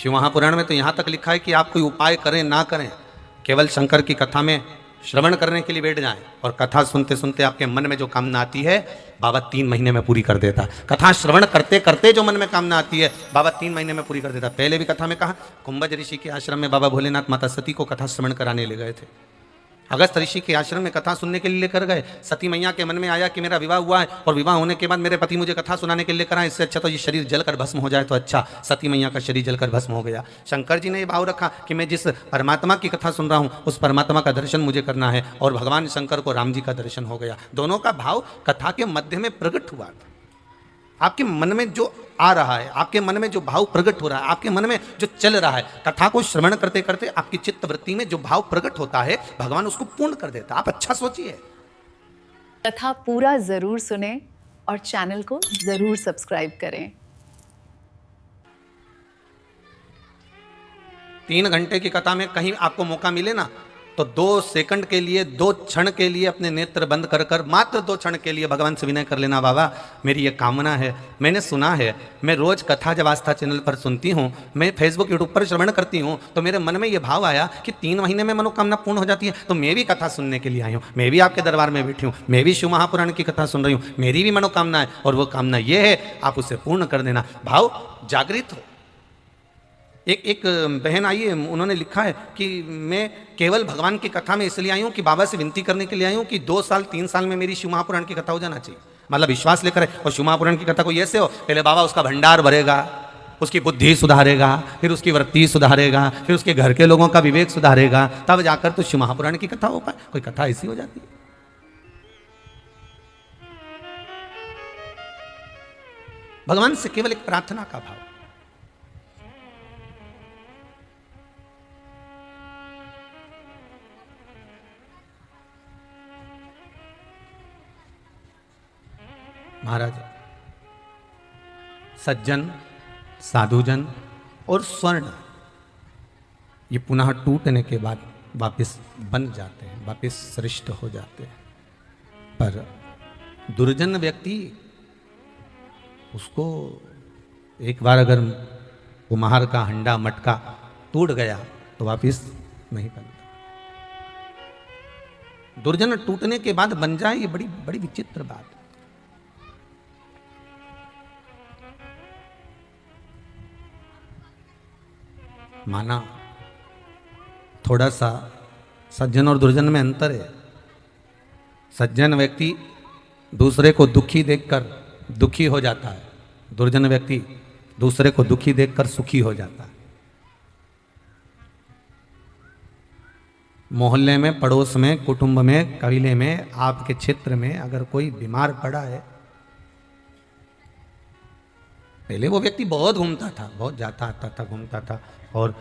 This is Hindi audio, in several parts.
शिव महापुराण में तो यहाँ तक लिखा है कि आप कोई उपाय करें ना करें, केवल शंकर की कथा में श्रवण करने के लिए बैठ जाएं और कथा सुनते सुनते आपके मन में जो कामना आती है बाबा 3 महीने में पूरी कर देता। कथा श्रवण करते करते जो मन में कामना आती है बाबा 3 महीने में पूरी कर देता। पहले भी कथा में कहा, कुंभज ऋषि के आश्रम में बाबा भोलेनाथ माता सती को कथा श्रवण कराने ले गए थे। अगस्त ऋषि के आश्रम में कथा सुनने के लिए लेकर गए। सती मैया के मन में आया कि मेरा विवाह हुआ है और विवाह होने के बाद मेरे पति मुझे कथा सुनाने के लिए कराएं, इससे अच्छा तो ये शरीर जलकर भस्म हो जाए तो अच्छा। सती मैया का शरीर जलकर भस्म हो गया। शंकर जी ने ये भाव रखा कि मैं जिस परमात्मा की कथा सुन रहा हूँ उस परमात्मा का दर्शन मुझे करना है, और भगवान शंकर को राम जी का दर्शन हो गया। दोनों का भाव कथा के मध्य में प्रकट हुआ था। आपके मन में जो आ रहा है, आपके मन में जो भाव प्रकट हो रहा है, आपके मन में जो चल रहा है, कथा को श्रवण करते करते आपकी चित्त वृत्ति में जो भाव प्रकट होता है भगवान उसको पूर्ण कर देता। आप अच्छा सोचिए। कथा पूरा जरूर सुने और चैनल को जरूर सब्सक्राइब करें। 3 घंटे की कथा में कहीं आपको मौका मिले ना तो 2 सेकंड के लिए, 2 क्षण के लिए अपने नेत्र बंद कर कर मात्र 2 क्षण के लिए भगवान से विनय कर लेना, बाबा मेरी ये कामना है। मैंने सुना है, मैं रोज कथा जब आस्था चैनल पर सुनती हूँ, मैं फेसबुक यूट्यूब पर श्रवण करती हूँ, तो मेरे मन में ये भाव आया कि 3 महीने में मनोकामना पूर्ण हो जाती है, तो मैं भी कथा सुनने के लिए आई हूँ, मैं भी आपके दरबार में बैठी हूँ, मैं भी शिव महापुराण की कथा सुन रही हूँ, मेरी भी मनोकामना है और वो कामना ये है, आप उसे पूर्ण कर देना। भाव जागृत हो। एक बहन आई है, उन्होंने लिखा है कि मैं केवल भगवान की कथा में इसलिए आई हूँ कि बाबा से विनती करने के लिए आई हूँ कि 2 साल 3 साल में मेरी शिव महापुराण की कथा हो जाना चाहिए। मतलब विश्वास लेकर है। और शिव महापुराण की कथा को ऐसे हो, पहले बाबा उसका भंडार भरेगा, उसकी बुद्धि सुधारेगा, फिर उसकी वृत्ति सुधारेगा, फिर उसके घर के लोगों का विवेक सुधारेगा, तब जाकर तो शिव महापुराण की कथा हो पाए। कोई कथा ऐसी हो जाती है। भगवान से केवल एक प्रार्थना का भाव। महाराज, सज्जन, साधुजन और स्वर्ण ये पुनः टूटने के बाद वापस बन जाते हैं, वापस श्रेष्ठ हो जाते हैं। पर दुर्जन व्यक्ति, उसको एक बार अगर कुम्हार का हंडा मटका टूट गया तो वापस नहीं बनता। दुर्जन टूटने के बाद बन जाए, ये बड़ी बड़ी विचित्र बात है। माना थोड़ा सा सज्जन और दुर्जन में अंतर है। सज्जन व्यक्ति दूसरे को दुखी देखकर दुखी हो जाता है, दुर्जन व्यक्ति दूसरे को दुखी देखकर सुखी हो जाता है। मोहल्ले में, पड़ोस में, कुटुंब में, कबीले में, आपके क्षेत्र में अगर कोई बीमार पड़ा है, पहले वो व्यक्ति बहुत घूमता था, बहुत जाता आता था, घूमता था और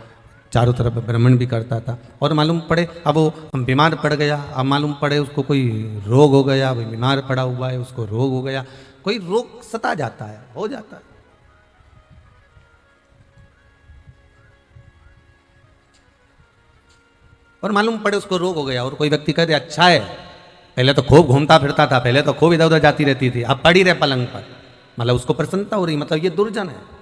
चारों तरफ भ्रमण भी करता था, और मालूम पड़े अब वो बीमार पड़ गया, अब मालूम पड़े उसको कोई रोग हो गया, वो बीमार पड़ा हुआ है, उसको रोग हो गया, कोई रोग सता जाता है, हो जाता है। और मालूम पड़े उसको रोग हो गया और कोई व्यक्ति कहते अच्छा है, पहले तो खूब घूमता फिरता था, पहले तो खूब इधर उधर जाती रहती थी, अब पड़ी रहे पलंग पर, मतलब उसको प्रसन्नता हो रही, मतलब ये दुर्जन है।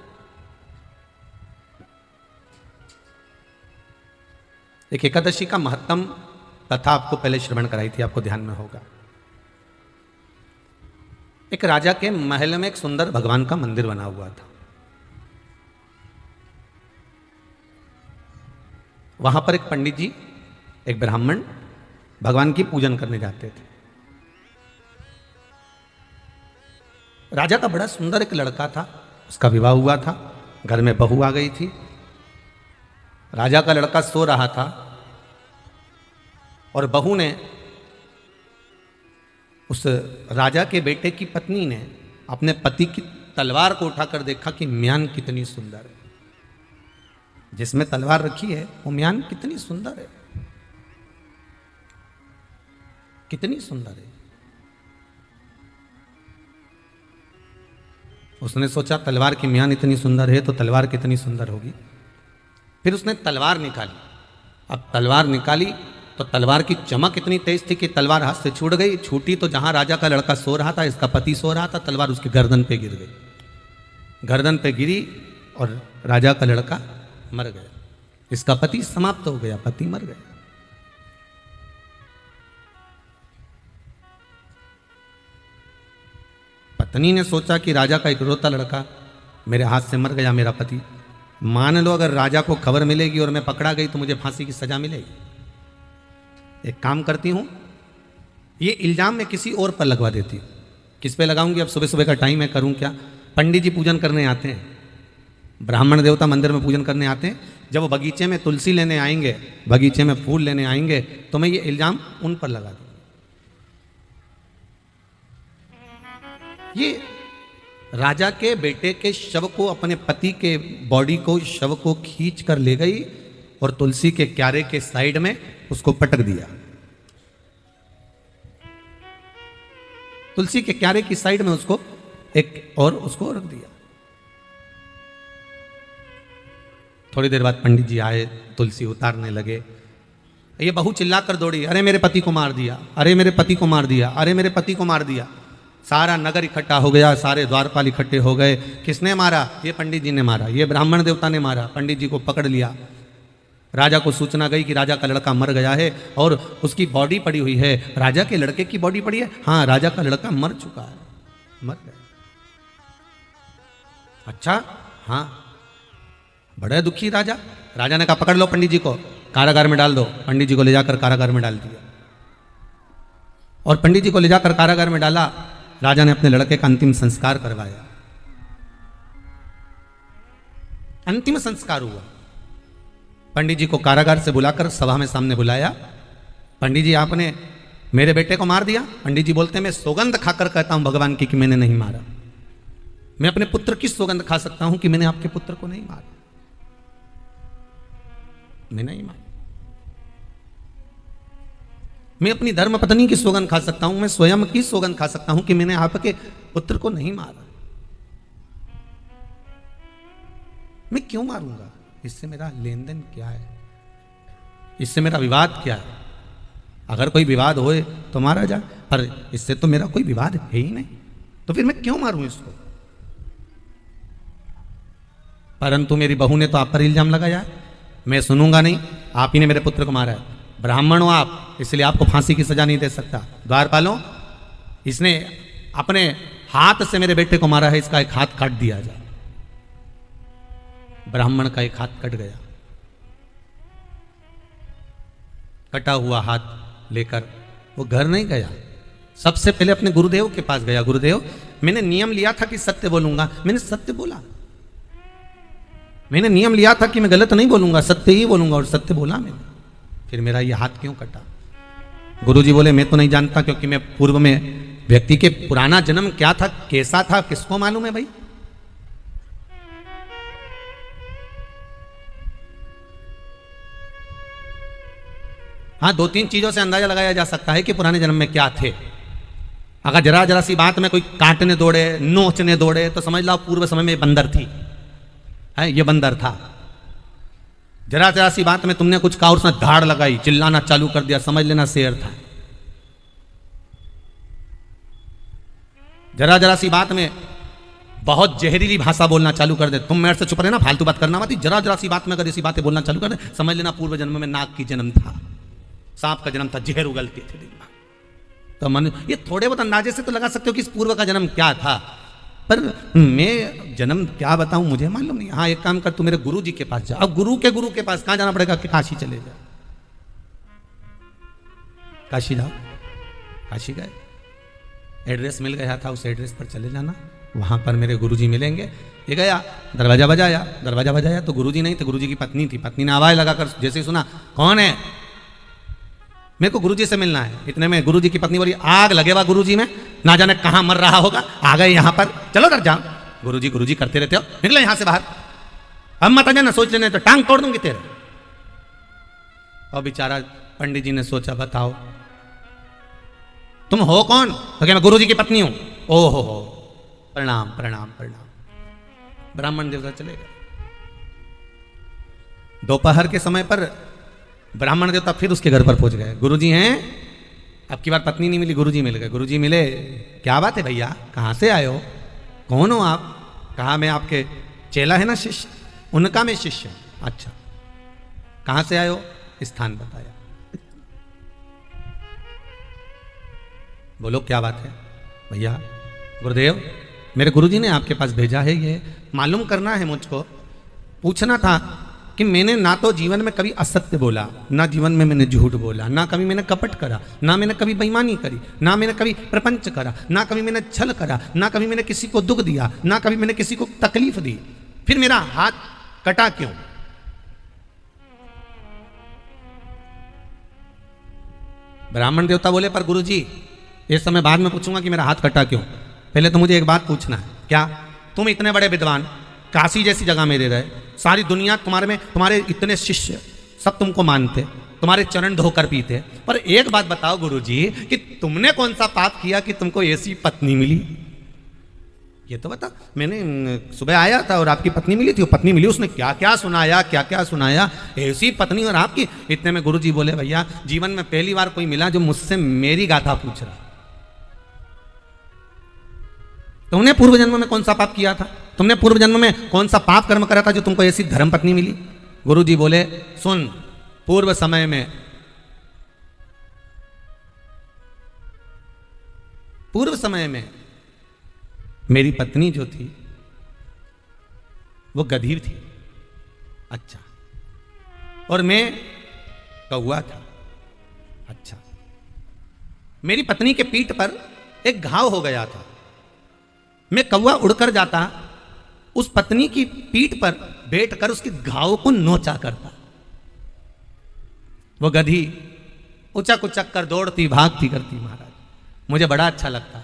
एक एकादशी का महत्तम कथा आपको पहले श्रवण कराई थी, आपको ध्यान में होगा। एक राजा के महल में एक सुंदर भगवान का मंदिर बना हुआ था। वहां पर एक पंडित जी, एक ब्राह्मण भगवान की पूजन करने जाते थे। राजा का बड़ा सुंदर एक लड़का था, उसका विवाह हुआ था, घर में बहू आ गई थी। राजा का लड़का सो रहा था और बहू ने, उस राजा के बेटे की पत्नी ने अपने पति की तलवार को उठाकर देखा कि म्यान कितनी सुंदर है, जिसमें तलवार रखी है वो म्यान कितनी सुंदर है, कितनी सुंदर है। उसने सोचा तलवार की म्यान इतनी सुंदर है तो तलवार कितनी सुंदर होगी। फिर उसने तलवार निकाली। अब तलवार निकाली तो तलवार की चमक इतनी तेज थी कि तलवार हाथ से छूट गई। छूटी तो जहां राजा का लड़का सो रहा था, इसका पति सो रहा था, तलवार उसकी गर्दन पे गिर गई। गर्दन पे गिरी और राजा का लड़का मर गया। इसका पति समाप्त हो गया, पति मर गया। पत्नी ने सोचा कि राजा का इकलौता लड़का मेरे हाथ से मर गया, मेरा पति। मान लो अगर राजा को खबर मिलेगी और मैं पकड़ा गई तो मुझे फांसी की सजा मिलेगी। एक काम करती हूं, ये इल्जाम मैं किसी और पर लगवा देती हूँ। किस पे लगाऊंगी? अब सुबह सुबह का टाइम है, करूं क्या? पंडित जी पूजन करने आते हैं, ब्राह्मण देवता मंदिर में पूजन करने आते हैं। जब वो बगीचे में तुलसी लेने आएंगे, बगीचे में फूल लेने आएंगे, तो मैं ये इल्जाम उन पर लगा दूंगा। ये राजा के बेटे के शव को, अपने पति के बॉडी को, शव को खींच कर ले गई और तुलसी के क्यारे के साइड में उसको पटक दिया। तुलसी के क्यारे की साइड में उसको उसको रख दिया। थोड़ी देर बाद पंडित जी आए, तुलसी उतारने लगे। ये बहू चिल्लाकर दौड़ी, अरे मेरे पति को मार दिया, अरे मेरे पति को मार दिया, अरे मेरे पति को मार दिया। सारा नगर इकट्ठा हो गया, सारे द्वारपाल इकट्ठे हो गए। किसने मारा? ये पंडित जी ने मारा, ये ब्राह्मण देवता ने मारा। पंडित जी को पकड़ लिया। राजा को सूचना गई कि राजा का लड़का मर गया है और उसकी बॉडी पड़ी हुई है। राजा के लड़के की बॉडी पड़ी है? हाँ, राजा का लड़का मर चुका है, मर गया। अच्छा, हाँ। बड़ा दुखी राजा। राजा ने कहा पकड़ लो पंडित जी को, कारागार में डाल दो। पंडित जी को ले जाकर कारागार में डाल दिया। और पंडित जी को ले जाकर कारागार में डाला। राजा ने अपने लड़के का अंतिम संस्कार करवाया। अंतिम संस्कार हुआ। पंडित जी को कारागार से बुलाकर सभा में सामने बुलाया। पंडित जी, आपने मेरे बेटे को मार दिया? पंडित जी बोलते हैं, मैं सौगंध खाकर कहता हूं भगवान की कि मैंने नहीं मारा। मैं अपने पुत्र की सौगंध खा सकता हूं कि मैंने आपके पुत्र को नहीं मारा, मैं नहीं मारा। मैं अपनी धर्म पत्नी की सौगंध खा सकता हूं, मैं स्वयं की सौगंध खा सकता हूं कि मैंने आपके पुत्र को नहीं मारा। मैं क्यों मारूंगा? इससे मेरा लेन देन क्या है? इससे मेरा विवाद क्या है? अगर कोई विवाद होए तो मारा जाए, पर इससे तो मेरा कोई विवाद है ही नहीं, तो फिर मैं क्यों मारूं इसको? परंतु मेरी बहू ने तो आप पर इल्जाम लगाया है, मैं सुनूंगा नहीं। आप ही ने मेरे पुत्र को मारा है, ब्राह्मण हो आप, इसलिए आपको फांसी की सजा नहीं दे सकता। द्वारपालों, इसने अपने हाथ से मेरे बेटे को मारा है, इसका एक हाथ काट दिया जाए। ब्राह्मण का एक हाथ कट गया। कटा हुआ हाथ लेकर वो घर नहीं गया, सबसे पहले अपने गुरुदेव के पास गया। गुरुदेव, मैंने नियम लिया था कि सत्य बोलूंगा, मैंने सत्य बोला। मैंने नियम लिया था कि मैं गलत नहीं बोलूंगा, सत्य ही बोलूंगा, और सत्य बोला मैंने। फिर मेरा ये हाथ क्यों कटा? गुरुजी बोले, मैं तो नहीं जानता, क्योंकि मैं पूर्व में व्यक्ति के पुराना जन्म क्या था, कैसा था, किसको मालूम है भाई? हाँ, 2-3 चीजों से अंदाजा लगाया जा सकता है कि पुराने जन्म में क्या थे। अगर जरा जरा सी बात में कोई काटने दौड़े, नोचने दौड़े, तो समझ लो पूर्व समय में बंदर थी, है ये बंदर था। जरा जरा सी बात में तुमने कुछ कहा, उसने धाड़ लगाई, चिल्लाना चालू कर दिया, समझ लेना शेर था। जरा जरा सी बात में बहुत जहरीली भाषा बोलना चालू कर दे, तुम मेरे से चुप रहे ना, फालतू बात करना मत। जरा जरा सी बात में अगर ऐसी बातें बोलना चालू कर दे, समझ लेना पूर्व जन्म में नाग की जन्म था, सांप का जन्म था, जहर उगलती थी दिन में। तो मन ये थोड़े बहुत अंदाजे से तो लगा सकते हो कि इस पूर्व का जन्म क्या था, पर मैं जन्म क्या बताऊं, मुझे मालूम नहीं। हाँ, एक काम कर, तू मेरे गुरु जी के पास जा। अब गुरु के पास कहां जाना पड़ेगा? कि काशी चले जा। काशी जाओ। काशी गए, एड्रेस मिल गया था, उस एड्रेस पर चले जाना, वहां पर मेरे गुरुजी मिलेंगे। ये गया, दरवाजा बजाया तो गुरुजी नहीं थे, गुरुजी की पत्नी थी। पत्नी ने आवाज लगाकर जैसे ही सुना, कौन है? मेरे को गुरुजी से मिलना है। इतने में गुरुजी की पत्नी बोली, आग लगेगा गुरुजी में, ना जाने कहां मर रहा होगा, आ गए यहां पर, चलो उधर जाओ। गुरुजी करते रहते हो, निकलो यहां से बाहर, अब मत आ जाना, सोच लेने तो टांग तोड़ दूंगी तेरे। और बेचारा पंडित जी ने सोचा, बताओ तुम हो कौन? तो क्या मैं गुरुजी की पत्नी हूं। ओहो हो, प्रणाम प्रणाम प्रणाम। ब्राह्मण देवता चले गए। दोपहर के समय पर ब्राह्मण देवता फिर उसके घर पर पहुंच गए। गुरुजी हैं, अब की बार पत्नी नहीं मिली, गुरुजी मिल गए। गुरुजी मिले, क्या बात है भैया, कहां से आए हो, कौन हो आप? कहा मैं आपके चेला है ना, शिष्य। उनका मैं शिष्य हूं। अच्छा, कहां से आए हो? स्थान बताया। बोलो क्या बात है? भैया गुरुदेव, मेरे गुरुजी ने आपके पास भेजा है, ये मालूम करना है मुझको, पूछना था कि मैंने ना तो जीवन में कभी असत्य बोला, ना जीवन में मैंने झूठ बोला, ना कभी मैंने कपट करा, ना मैंने कभी बेईमानी करी, ना मैंने कभी प्रपंच करा, ना कभी मैंने छल करा, ना कभी मैंने किसी को दुख दिया, ना कभी मैंने किसी को तकलीफ दी, फिर मेरा हाथ कटा क्यों? ब्राह्मण देवता बोले, पर गुरुजी ये समय बाद में पूछूंगा कि मेरा हाथ कटा क्यों, पहले तो मुझे एक बात पूछना है। क्या? तुम इतने बड़े विद्वान, काशी जैसी जगह में रह रहे, सारी दुनिया तुम्हारे में, तुम्हारे इतने शिष्य सब तुमको मानते, तुम्हारे चरण धोकर पीते, पर एक बात बताओ गुरुजी कि तुमने कौन सा पाप किया कि तुमको ऐसी पत्नी मिली? ये तो बता। मैंने सुबह आया था और आपकी पत्नी मिली थी, वो पत्नी मिली, उसने क्या क्या सुनाया, क्या क्या सुनाया, ऐसी पत्नी और आपकी। इतने में गुरुजी बोले, भैया जीवन में पहली बार कोई मिला जो मुझसे मेरी गाथा पूछ रहा। तुमने पूर्व जन्म में कौन सा पाप किया था? तुमने पूर्व जन्म में कौन सा पाप कर्म करा था जो तुमको ऐसी धर्म पत्नी मिली? गुरुजी बोले, सुन, पूर्व समय में मेरी पत्नी जो थी वो गधी थी। अच्छा। और मैं कौवा था। अच्छा। मेरी पत्नी के पीठ पर एक घाव हो गया था, मैं कौवा उड़कर जाता, उस पत्नी की पीठ पर बैठकर उसके घाव को नोचा करता। वो गधी उचक उचक कर दौड़ती भागती करती महाराज, मुझे बड़ा अच्छा लगता।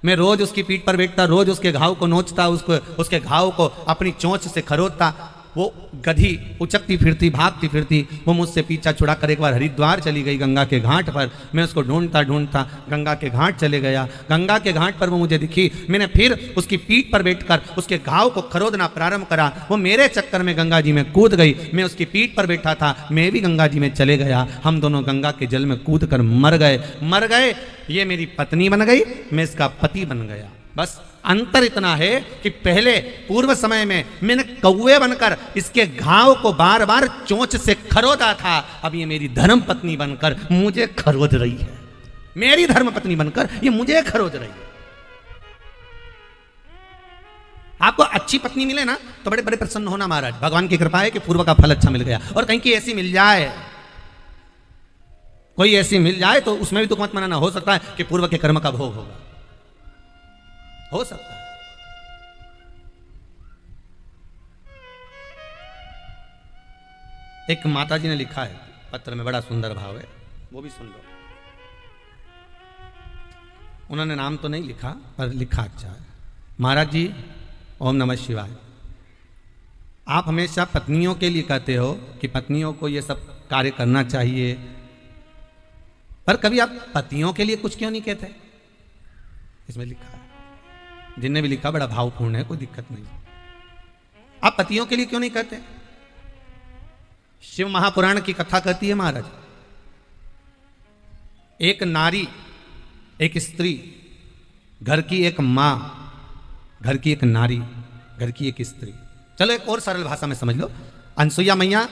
मैं रोज उसकी पीठ पर बैठता, रोज उसके घाव को नोचता, उसके घाव को अपनी चोंच से खरोदता। वो गधी उचकती फिरती भागती फिरती, वो मुझसे पीछा छुड़ा कर एक बार हरिद्वार चली गई गंगा के घाट पर। मैं उसको ढूंढता ढूंढता गंगा के घाट चले गया। गंगा के घाट पर वो मुझे दिखी, मैंने फिर उसकी पीठ पर बैठकर उसके घाव को खरोदना प्रारंभ करा। वो मेरे चक्कर में गंगा जी में कूद गई, मैं उसकी पीठ पर बैठा था, मैं भी गंगा जी में चले गया। हम दोनों गंगा के जल में कूद कर मर गए। ये मेरी पत्नी बन गई, मैं इसका पति बन गया। बस अंतर इतना है कि पहले पूर्व समय में मैंने कौवे बनकर इसके घाव को बार बार चोंच से खरोदा था, अब ये मेरी धर्म पत्नी बनकर मुझे खरोद रही है। मेरी धर्म पत्नी बनकर ये मुझे खरोद रही है। आपको अच्छी पत्नी मिले ना तो बड़े बड़े प्रसन्न होना महाराज, भगवान की कृपा है कि पूर्व का फल अच्छा मिल गया। और कहीं की ऐसी मिल जाए, कोई ऐसी मिल जाए तो उसमें भी दुख मत मनाना, हो सकता है कि पूर्व के कर्म का भोग होगा, हो सकता है। एक माता जी ने लिखा है पत्र में, बड़ा सुंदर भाव है, वो भी सुन लो। उन्होंने नाम तो नहीं लिखा पर लिखा अच्छा है। महाराज जी, ओम नमः शिवाय। आप हमेशा पत्नियों के लिए कहते हो कि पत्नियों को ये सब कार्य करना चाहिए, पर कभी आप पतियों के लिए कुछ क्यों नहीं कहते? इसमें लिखा है, जिनने भी लिखा बड़ा भावपूर्ण है, कोई दिक्कत नहीं। आप पतियों के लिए क्यों नहीं कहते? शिव महापुराण की कथा कहती है महाराज, एक नारी, एक स्त्री, घर की एक मां, घर की एक नारी, घर की एक स्त्री। चलो एक और सरल भाषा में समझ लो। अनसुईया मैया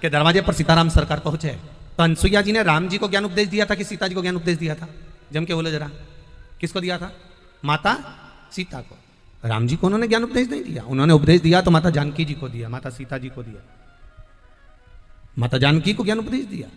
के दरवाजे पर सीताराम सरकार पहुंचे, तो अनसुईया जी ने राम जी को ज्ञान उपदेश दिया था कि सीता जी को ज्ञान उपदेश दिया था? जम के बोलो जरा, किसको दिया था? माता सीता को। राम जी को उन्होंने ज्ञान उपदेश नहीं दिया, उन्होंने उपदेश दिया तो माता जानकी जी को दिया, माता सीता जी को दिया। माता जानकी को ज्ञान उपदेश दिया,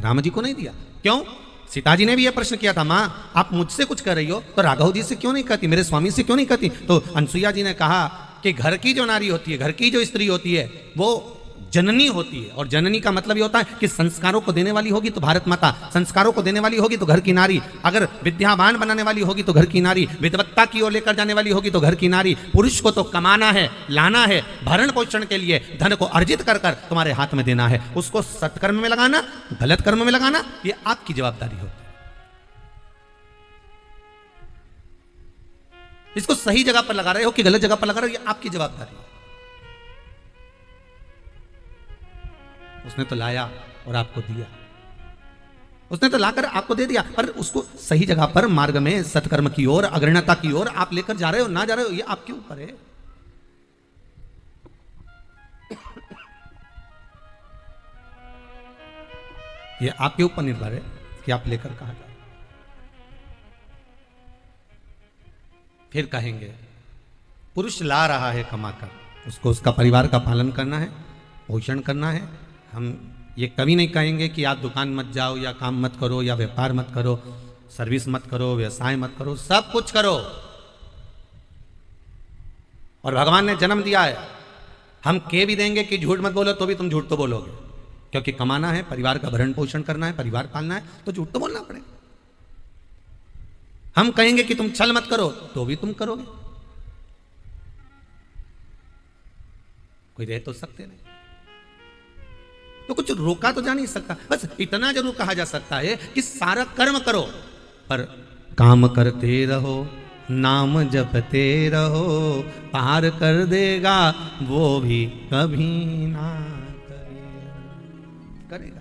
राम जी को नहीं दिया। क्यों? सीता जी ने भी यह प्रश्न किया था, मां आप मुझसे कुछ कर रही हो तो राघव जी से क्यों नहीं कहती, मेरे स्वामी से क्यों नहीं कहती? तो अनसुईया जी ने कहा कि घर की जो नारी होती है, घर की जो स्त्री होती है, वो जननी होती है। और जननी का मतलब ये होता है कि संस्कारों को देने वाली होगी तो भारत माता, संस्कारों को देने वाली होगी तो घर की नारी, अगर विद्यावान बनाने वाली होगी तो घर की नारी, विद्वत्ता की ओर लेकर जाने वाली होगी तो घर की नारी। पुरुष को तो कमाना है, लाना है, भरण पोषण के लिए धन को अर्जित कर कर तुम्हारे हाथ में देना है। उसको सत्कर्म में लगाना, गलत कर्म में लगाना, ये आपकी जवाबदारी होती है। इसको सही जगह पर लगा रहे हो कि गलत जगह पर लगा रहे हो, ये आपकी जवाबदारी है। उसने तो लाया और आपको दिया, उसने तो लाकर आपको दे दिया, पर उसको सही जगह पर, मार्ग में, सत्कर्म की ओर, अग्रणता की ओर आप लेकर जा रहे हो ना जा रहे हो, ये आपके ऊपर है। ये आपके ऊपर निर्भर है कि आप लेकर कहाँ जाए। फिर कहेंगे पुरुष ला रहा है कमाकर, उसको उसका परिवार का पालन करना है, पोषण करना है। हम ये कभी नहीं कहेंगे कि आप दुकान मत जाओ या काम मत करो या व्यापार मत करो, सर्विस मत करो, व्यवसाय मत करो, सब कुछ करो। और भगवान ने जन्म दिया है, हम कह भी देंगे कि झूठ मत बोलो तो भी तुम झूठ तो बोलोगे, क्योंकि कमाना है, परिवार का भरण पोषण करना है, परिवार पालना है, तो झूठ तो बोलना पड़ेगा। हम कहेंगे कि तुम छल मत करो तो भी तुम करोगे। कोई रह तो सकते नहीं, तो कुछ रोका तो जा नहीं सकता। बस इतना जरूर कहा जा सकता है कि सारा कर्म करो, पर काम करते रहो, नाम जपते रहो, पार कर देगा वो भी कभी ना करेगा।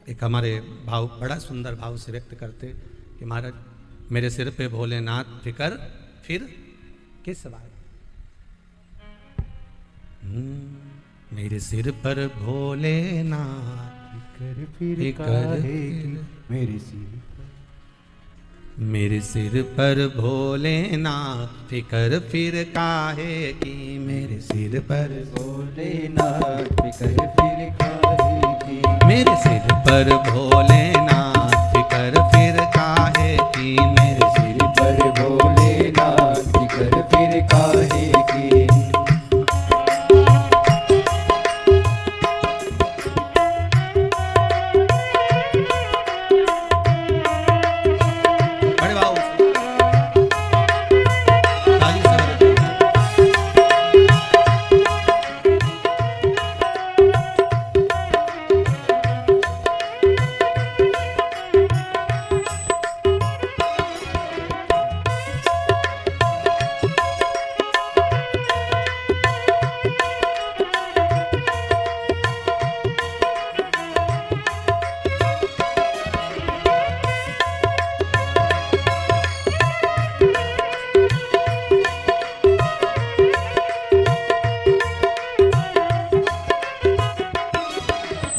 एक हमारे भाव बड़ा सुंदर भाव से व्यक्त करते कि महाराज मेरे सिर पे भोलेनाथ फिकर फिर किस बात। मेरे सिर पर भोलेनाथ फिकर मेरे सिर पर भोलेनाथ फिकर फिर काहे की, मेरे सिर पर भोलेनाथ फिकर फिर काहे की, मेरे सिर पर भोलेनाथ फिकर फिर काहे की, मेरे सिर पर भोलेनाथ फिकर फिर काहे की। बड़े भाव से ताली से बजाओ।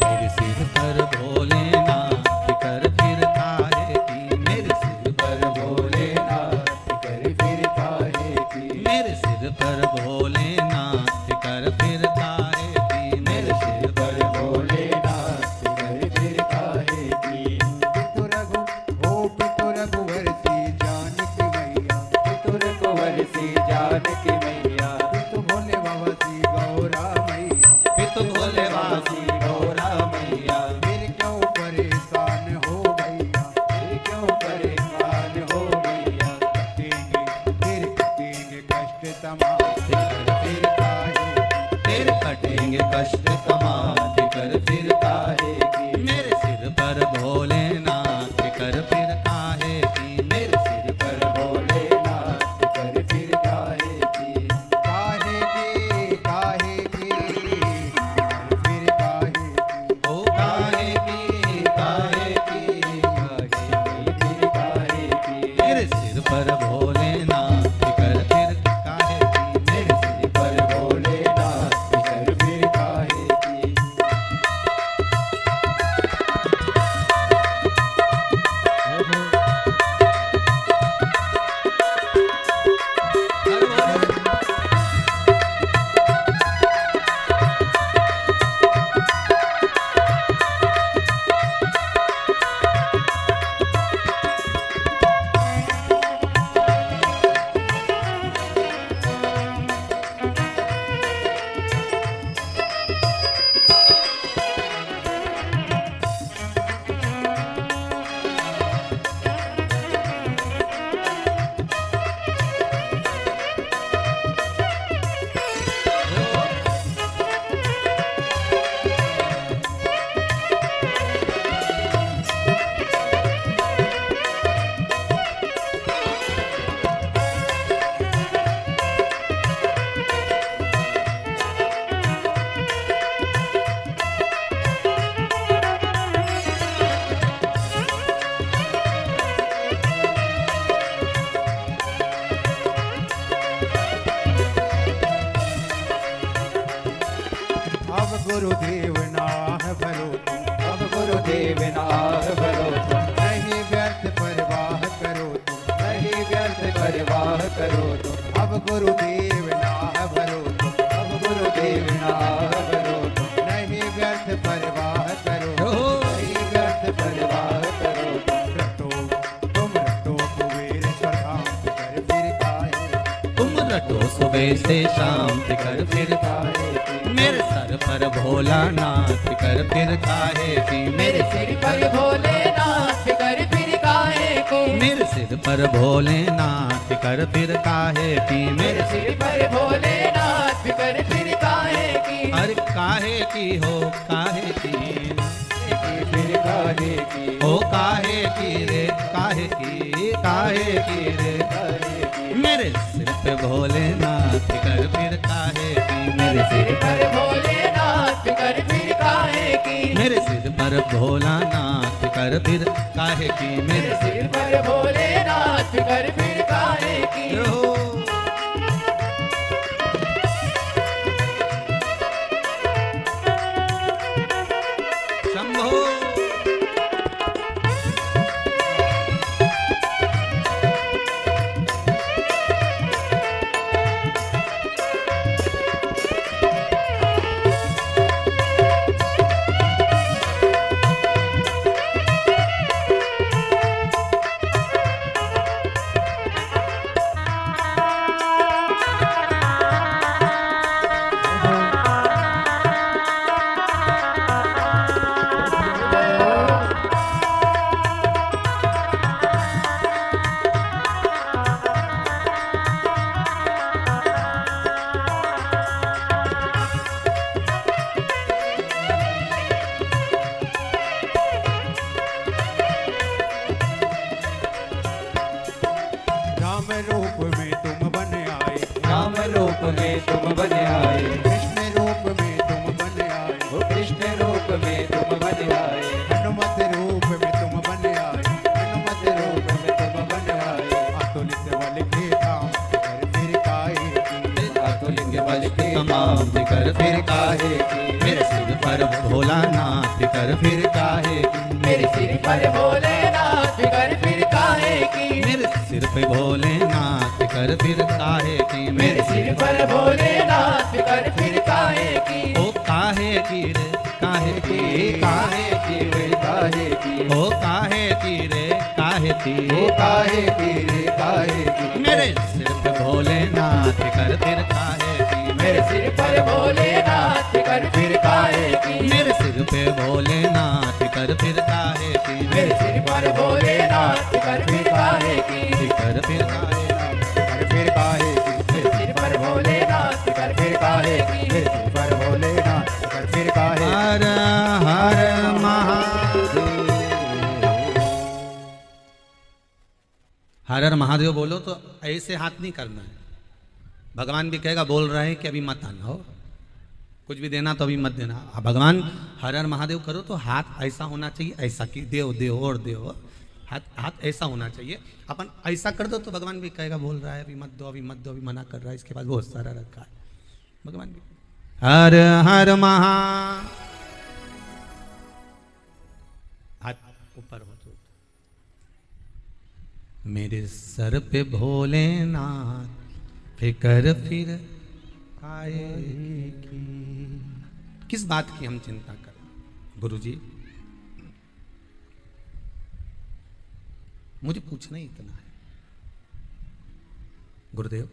मेरे सिर पर भोलेनाथ फिकर फिर काहे की, मेरे सिर पर भोलेनाथ फिकर फिर काहे की, मेरे सिर पर भोलेनाथ फिकर फिर काहे की, मेरे सिर पर भोलेनाथ फिकर फिर काहे की। पितु रघु हो पितु रघुवर सी जानकी मैया, पितु रघुवर सी जानकी मैया, पितु भोले बाबा सी गौरा मैया, पितु भोले वासी गौरा मैया, फिर क्यों परेशान हो भैया, फिर क्यों परेशान हो मैया। कटेंगे कष्ट तमाम फिर काहे की, फिर कटेंगे कष्ट तमाम फिकर फिर काहे की, मेरे सिर पर भोलेनाथ फिकर फिर काहे की, मेरे सिर पर भोलेनाथ फिकर फिर काहे की। काहे की फिर काहे की, ओ काहे की काहे की, फिर काहे की, मेरे सिर पर भोलेनाथ फिकर फिर काहे की, मेरे सिर पर भोलेनाथ फिकर फिर काहे की। अब गुरुदेव नाह भरो तुम, अब गुरुदेव नाह भरो तुम, नहीं व्यर्थ परवाह करो तुम, नहीं व्यर्थ परवाह करो तुम, अब गुरुदेव नाह भरो तुम, अब गुरुदेव नाह भरो तुम, नहीं व्यर्थ परवाह करो ओहो। नहीं व्यर्थ परवाह करो तुम, रटो तुम रटो कुबेर स्वधाम कर फिर काहे, तुम रटो सुबह से शाम फिकर फिर काहे की, मेरे सर पर भोलानाथ कर फिर काहे की, मेरे सिर पर भोलेनाथ फिकर फिर काहे की, मेरे सिर पर भोलेनाथ कर फिर काहे की, मेरे मेरे सिर पर भोलेनाथ फिकर फिर काहे की, अरे काहे की हो काहे की, फिर काहे की, हो काहे की रे काहे की रे, काहे की, मेरे सिर पे भोलेनाथ कर फिर काहे की, मेरे सिर पर भोलेनाथ फिकर फिर काहे की, मेरे सिर पर भोलानाथ कर फिर काहे की, मेरे मेरे सिर पर भोलेनाथ फिकर फिर काहे की, हो शंभो राम रूप में तुम बन आए, राम रूप में तुम बन आए, कृष्ण रूप में तुम बन आए, वो कृष्ण रूप में तुम बन आए, हनुमत रूप में तुम बन आए, हनुमत रूप में तुम बन आए, अतुलित बल के धाम कर फिर काहे की, अतुलित बल के तमाम फिकर फिर काहे की, मेरे सिर पर भोलानाथ कर फिर काहे की, मेरे सिर पर भोलेनाथ फिकर फिर काहे की, मेरे सिर पे भोलेनाथ कर फिर काहे की, मेरे मेरे सिर पर भोलेनाथ फिकर फिर काहे की, ओ काहे की रे काहे की काहे की वे काहे की, ओ काहे की रे काहे की, वो काहे की रे काहे की, मेरे सिर पे भोलेनाथ कर फिर काहे की, मेरे सिर पर भोलेनाथ फिकर फिर काहे की, मेरे सिर पे भोलेनाथ कर फिर काहे की, मेरे सिर पर भोलेनाथ फिकर फिर काहे की, कर फिर काहे कर फिर काहे की, मेरे सिर पर भोलेनाथ फिकर फिर काहे की, मेरे सिर पर भोलेनाथ कर फिर काहे, हर हर महादेव हर हर महादेव बोलो तो ऐसे हाथ नहीं करना है। भगवान भी कहेगा बोल रहे हैं कि अभी मत आना हो, कुछ भी देना तो अभी मत देना। भगवान हर हर महादेव करो तो हाथ ऐसा होना चाहिए, ऐसा कि देव देव और देव, हाथ हाथ ऐसा होना चाहिए। अपन ऐसा कर दो तो भगवान भी कहेगा बोल रहा है अभी मत दो, अभी मत दो, अभी मना कर रहा है, इसके बाद बहुत सारा रखा है। भगवान भी हर हर महा हाथ ऊपर हो तो मेरे सर पे भोलेनाथ फिकर फिर आए की। किस बात की हम चिंता करें गुरुजी? मुझे पूछना ही इतना है गुरुदेव,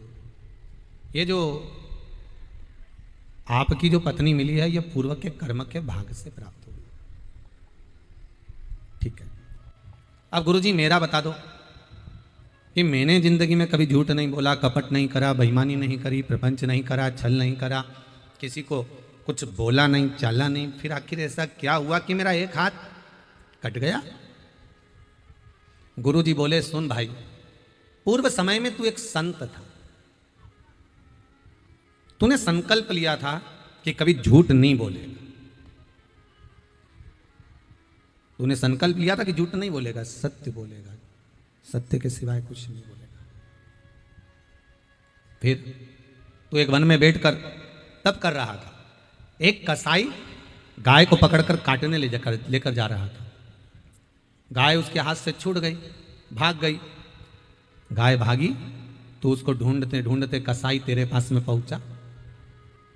ये जो आपकी जो पत्नी मिली है, ये पूर्व के कर्म के भाग से प्राप्त हुई, ठीक है। अब गुरुजी मेरा बता दो कि मैंने जिंदगी में कभी झूठ नहीं बोला, कपट नहीं करा, बेईमानी नहीं करी, प्रपंच नहीं करा, छल नहीं करा, किसी को कुछ बोला नहीं, चाला नहीं, फिर आखिर ऐसा क्या हुआ कि मेरा एक हाथ कट गया? गुरुजी बोले सुन भाई, पूर्व समय में तू एक संत था, तूने संकल्प लिया था कि कभी झूठ नहीं बोलेगा। तूने संकल्प लिया था कि झूठ नहीं बोलेगा, सत्य बोलेगा, सत्य के सिवाय कुछ नहीं बोलेगा। फिर तू एक वन में बैठकर तप कर रहा था, एक कसाई गाय को पकड़कर काटने लेकर जा रहा था। गाय उसके हाथ से छूट गई, भाग गई। गाय भागी तो उसको ढूंढते ढूंढते कसाई तेरे पास में पहुंचा।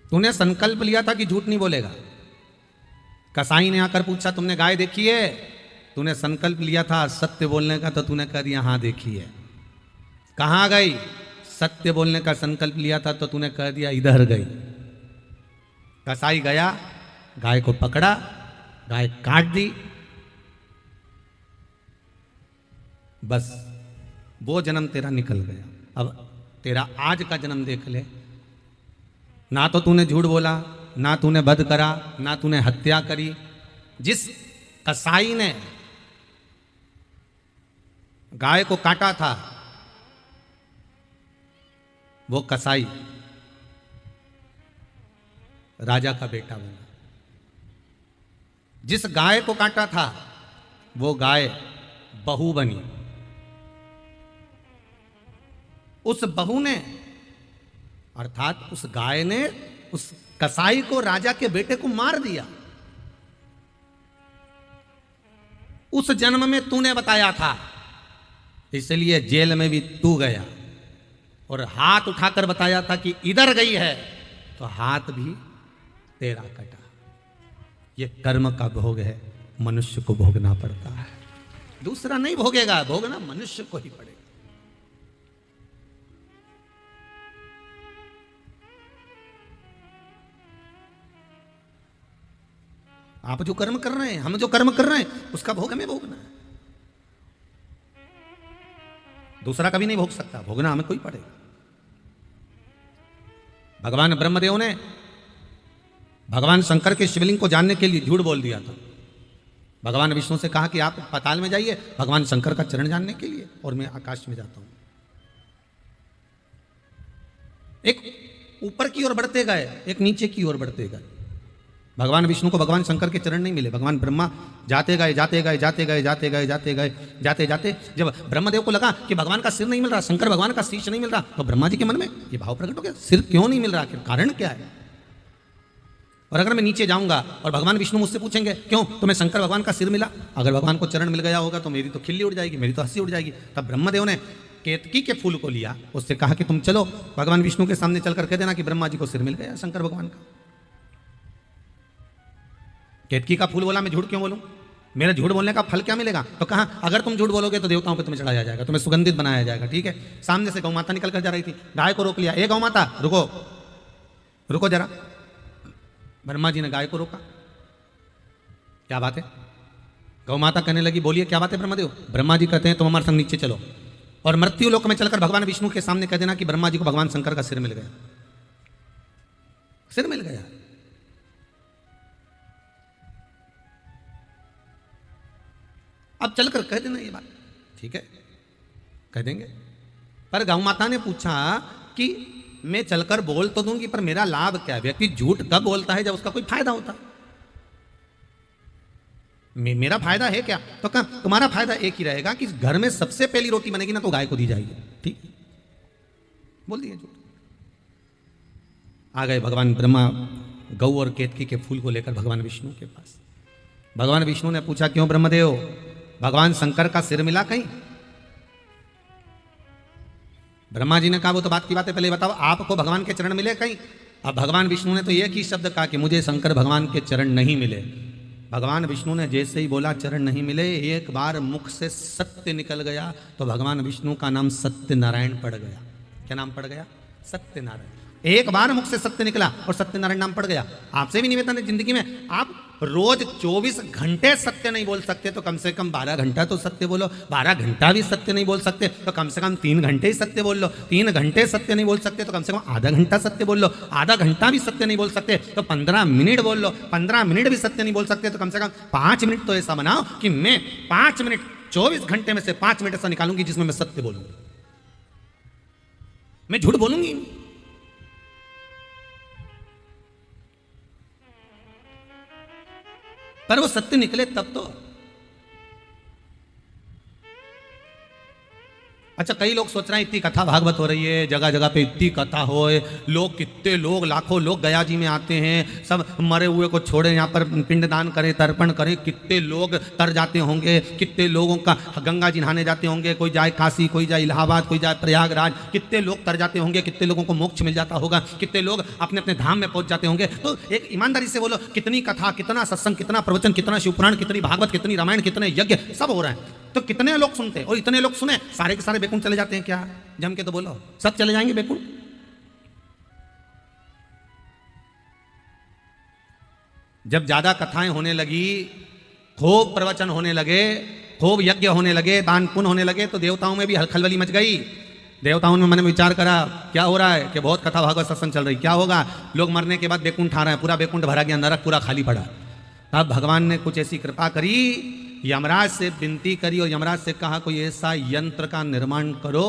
तूने संकल्प लिया था कि झूठ नहीं बोलेगा। कसाई ने आकर पूछा, तुमने गाय देखी है? तूने संकल्प लिया था सत्य बोलने का, तो तूने कह दिया हाँ देखी है। कहां गई? सत्य बोलने का संकल्प लिया था तो तूने कह दिया इधर गई। कसाई गया, गाय को पकड़ा, गाय काट दी। बस वो जन्म तेरा निकल गया। अब तेरा आज का जन्म देख ले। ना तो तूने झूठ बोला, ना तूने वध करा, ना तूने हत्या करी। जिस कसाई ने गाय को काटा था वो कसाई राजा का बेटा बना। जिस गाय को काटा था वो गाय बहू बनी। उस बहू ने अर्थात उस गाय ने उस कसाई को, राजा के बेटे को मार दिया। उस जन्म में तूने बताया था, इसलिए जेल में भी तू गया और हाथ उठाकर बताया था कि इधर गई है, तो हाथ भी तेरा कटा। ये कर्म का भोग है, मनुष्य को भोगना पड़ता है। दूसरा नहीं भोगेगा, भोगना मनुष्य को ही पड़ेगा। आप जो कर्म कर रहे हैं, हम जो कर्म कर रहे हैं, उसका भोग हमें भोगना है। दूसरा कभी नहीं भोग सकता, भोगना हमें कोई पड़ेगा। भगवान ब्रह्मदेव ने भगवान शंकर के शिवलिंग को जानने के लिए झूठ बोल दिया था। भगवान विष्णु से कहा कि आप पाताल में जाइए भगवान शंकर का चरण जानने के लिए, और मैं आकाश में जाता हूं। एक ऊपर की ओर बढ़ते गए, एक नीचे की ओर बढ़ते गए। भगवान विष्णु को भगवान शंकर के चरण नहीं मिले। भगवान ब्रह्मा जाते गए, जाते गए, जाते गए, जाते गए, जाते गए, जाते जाते जब ब्रह्मदेव को लगा कि भगवान का सिर नहीं मिल रहा, शंकर भगवान का शीश नहीं मिल रहा, तो ब्रह्मा जी के मन में ये भाव प्रकट हो गया, सिर क्यों नहीं मिल रहा, कारण क्या है? और अगर मैं नीचे जाऊंगा और भगवान विष्णु मुझसे पूछेंगे क्यों, तो मैं शंकर भगवान का सिर मिला, अगर भगवान को चरण मिल गया होगा तो मेरी तो खिल्ली उड़ जाएगी, मेरी तो हंसी उड़ जाएगी। तब ब्रह्मदेव ने केतकी के फूल को लिया, उससे कहा कि तुम चलो भगवान विष्णु के सामने चलकर कह देना कि ब्रह्मा जी को सिर मिल गया शंकर भगवान का। केतकी का फूल बोला, मैं झूठ क्यों बोलूं, मेरे झूठ बोलने का फल क्या मिलेगा? तो कहा अगर तुम झूठ बोलोगे तो देवताओं पे तुम्हें चढ़ाया जाएगा, तुम्हें सुगंधित बनाया जाएगा। ठीक है। सामने से गौ माता निकल कर जा रही थी, गाय को रोक लिया। ए गौ माता रुको, रुको जरा। ब्रह्मा जी ने गाय को रोका। क्या बात है? गौ माता कहने लगी, बोलिए क्या बात है ब्रह्मदेव? ब्रह्मा जी कहते हैं तुम हमारे संग नीचे चलो और मृत्यु लोक में चलकर भगवान विष्णु के सामने कह देना कि ब्रह्मा जी को भगवान शंकर का सिर मिल गया, सिर मिल गया। अब चलकर कह देना ये बात। ठीक है, कह देंगे। पर गौ माता ने पूछा कि मैं चलकर बोल तो दूंगी, पर मेरा लाभ क्या है? व्यक्ति झूठ कब बोलता है? जब उसका कोई फायदा होता। मेरा फायदा है क्या? तो कहा तुम्हारा फायदा एक ही रहेगा कि घर में सबसे पहली रोटी बनेगी ना तो गाय को दी जाएगी। ठीक, बोल दिए झूठ। आ गए भगवान ब्रह्मा गौ और केतकी के फूल को लेकर भगवान विष्णु के पास। भगवान विष्णु ने पूछा क्यों ब्रह्मदेव, भगवान शंकर का सिर मिला कहीं? ब्रह्मा जी ने कहा वो तो बात की बात है, पहले बताओ आपको भगवान के चरण मिले कहीं? अब भगवान विष्णु ने तो एक ही शब्द कहा कि मुझे शंकर भगवान के चरण नहीं मिले। भगवान विष्णु ने जैसे ही बोला चरण नहीं मिले, एक बार मुख से सत्य निकल गया तो भगवान विष्णु का नाम सत्यनारायण पड़ गया। क्या नाम पड़ गया? सत्यनारायण। एक बार मुख से सत्य निकला और सत्यनारायण नाम पड़ गया। आपसे भी निवेदन है, जिंदगी में आप रोज 24 घंटे सत्य नहीं बोल सकते तो कम से कम 12 घंटा तो सत्य बोलो। 12 घंटा भी सत्य नहीं बोल सकते तो कम से कम 3 घंटे ही सत्य बोल लो। 3 घंटे सत्य नहीं बोल सकते तो कम से कम आधा घंटा सत्य बोल लो। आधा घंटा भी सत्य नहीं बोल सकते तो 15 मिनट बोल लो। 15 मिनट भी सत्य नहीं बोल सकते तो कम से कम 5 मिनट तो ऐसा बनाओ कि मैं 5 मिनट 24 घंटे में से 5 मिनट ऐसा निकालूंगी जिसमें मैं सत्य बोलूंगी, मैं झूठ बोलूंगी। पर वो सत्य निकले तब तो। अच्छा, कई लोग सोच रहे हैं इतनी कथा भागवत हो रही है, जगह जगह पे इतनी कथा हो, लोग कितने लोग लाखों लोग गया जी में आते हैं, सब मरे हुए को छोड़े यहाँ पर पिंडदान करें, तर्पण करें, कितने लोग तर जाते होंगे, कितने लोगों का गंगा जी नहाने जाते होंगे, कोई जाए काशी, कोई जाए इलाहाबाद, कोई जाए प्रयागराज, कितने लोग तर जाते होंगे, कितने लोगों को मोक्ष मिल जाता होगा, कितने लोग अपने अपने धाम में पहुंच जाते होंगे। तो एक ईमानदारी से बोलो, कितनी कथा, कितना सत्संग, कितना प्रवचन, कितना शिवपुराण, कितनी भागवत, कितनी रामायण, कितने यज्ञ सब हो रहे हैं, तो कितने लोग सुनते हैं? और इतने लोग सुने, सारे के सारे बैकुंठ चले जाते हैं क्या? जम के तो बोलो, सब चले जाएंगे बैकुंठ? जब ज्यादा कथाएं होने लगी, खूब प्रवचन होने लगे, खूब यज्ञ होने लगे, दान पुण्य होने लगे, तो देवताओं में भी खलबली मच गई। देवताओं ने मन में विचार करा, क्या हो रहा है कि बहुत कथा भागवत सत्संग चल रही, क्या होगा? लोग मरने के बाद बैकुंठ आ रहे हैं, पूरा बैकुंठ भरा गया, नरक पूरा खाली पड़ा। तब भगवान ने कुछ ऐसी कृपा करी, यमराज से विनती करी और यमराज से कहा कोई ऐसा यंत्र का निर्माण करो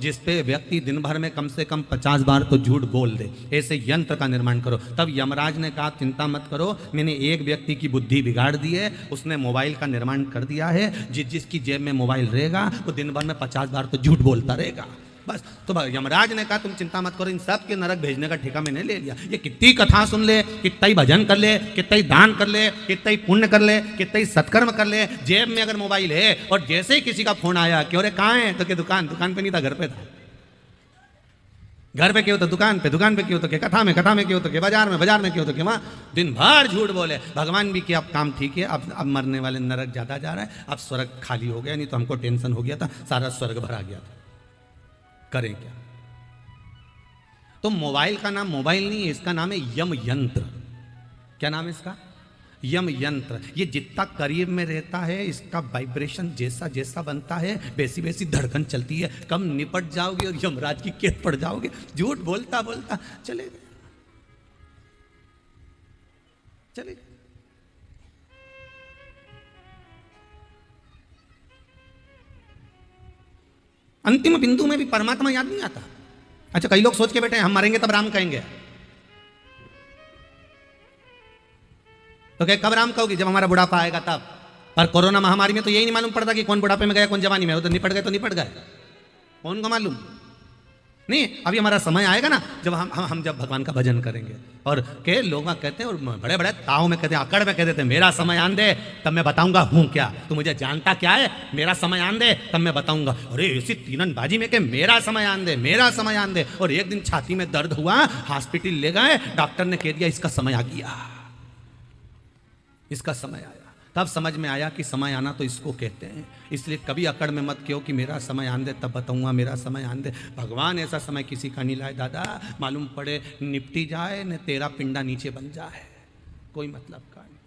जिसपे व्यक्ति दिन भर में कम से कम 50 बार तो झूठ बोल दे, ऐसे यंत्र का निर्माण करो। तब यमराज ने कहा चिंता मत करो, मैंने एक व्यक्ति की बुद्धि बिगाड़ दी है, उसने मोबाइल का निर्माण कर दिया है, जिसकी जेब में मोबाइल रहेगा वो दिन भर में 50 बार तो झूठ बोलता रहेगा। बस, तो यमराज ने कहा तुम चिंता मत करो, इन सब के नरक भेजने का ठेका मैंने ले लिया। ये कितनी कथा सुन ले, कितना ही भजन कर ले, कितना ही दान कर ले, कितना ही पुण्य कर ले, कितना ही सत्कर्म कर ले, जेब में अगर मोबाइल है और जैसे ही किसी का फोन आया कि अरे कहाँ है, तो कि दुकान पे नहीं था, घर पे था। घर पे क्यों? तो दुकान पे क्यों? तो कि कथा में क्यों? तो कि बाजार में क्यों? तो कि वहाँ दिन भर झूठ बोले। भगवान भी कि अब काम ठीक है, अब मरने वाले नरक ज्यादा जा रहा है, अब स्वर्ग खाली हो गया, नहीं तो हमको टेंशन हो गया था, सारा स्वर्ग भरा गया था, करें क्या? तो मोबाइल का नाम मोबाइल नहीं है, इसका नाम है यम यंत्र। क्या नाम है इसका? यम यंत्र। ये जितना करीब में रहता है, इसका वाइब्रेशन जैसा जैसा बनता है, वैसी वैसी धड़कन चलती है, कम निपट जाओगे और यमराज की कैद पड़ जाओगे। झूठ बोलता बोलता चले गए। अंतिम बिंदु में भी परमात्मा याद नहीं आता। अच्छा, कई लोग सोच के बैठे हैं हम मरेंगे तब राम कहेंगे, तो क्या कब राम कहोगे? जब हमारा बुढ़ापा आएगा तब। पर कोरोना महामारी में तो यही नहीं मालूम पड़ता कि कौन बुढ़ापे में गया, कौन जवानी में। वो तो निपट गए तो निपट गए, कौन को मालूम? नहीं, अभी हमारा समय आएगा ना जब हम जब भगवान का भजन करेंगे और के लोग कहते हैं, और बड़े बड़े ताव में कहते हैं, अकड़ में कहते थे मेरा समय आन दे तब मैं बताऊंगा हूं क्या, तू मुझे जानता क्या है, मेरा समय आन दे तब मैं बताऊंगा। अरे ऐसी तीरंदाजी में के मेरा समय आन दे, मेरा समय आन दे। और एक दिन छाती में दर्द हुआ, हॉस्पिटल ले गए, डॉक्टर ने कह दिया इसका समय आ गया, इसका समय आया। तब समझ में आया कि समय आना तो इसको कहते हैं। इसलिए कभी अकड़ में मत कहो कि मेरा समय आन दे तब बताऊंगा, मेरा समय आन दे। भगवान ऐसा समय किसी का नहीं लाए दादा, मालूम पड़े निपटी जाए न तेरा पिंडा नीचे बन जाए, कोई मतलब का नहीं।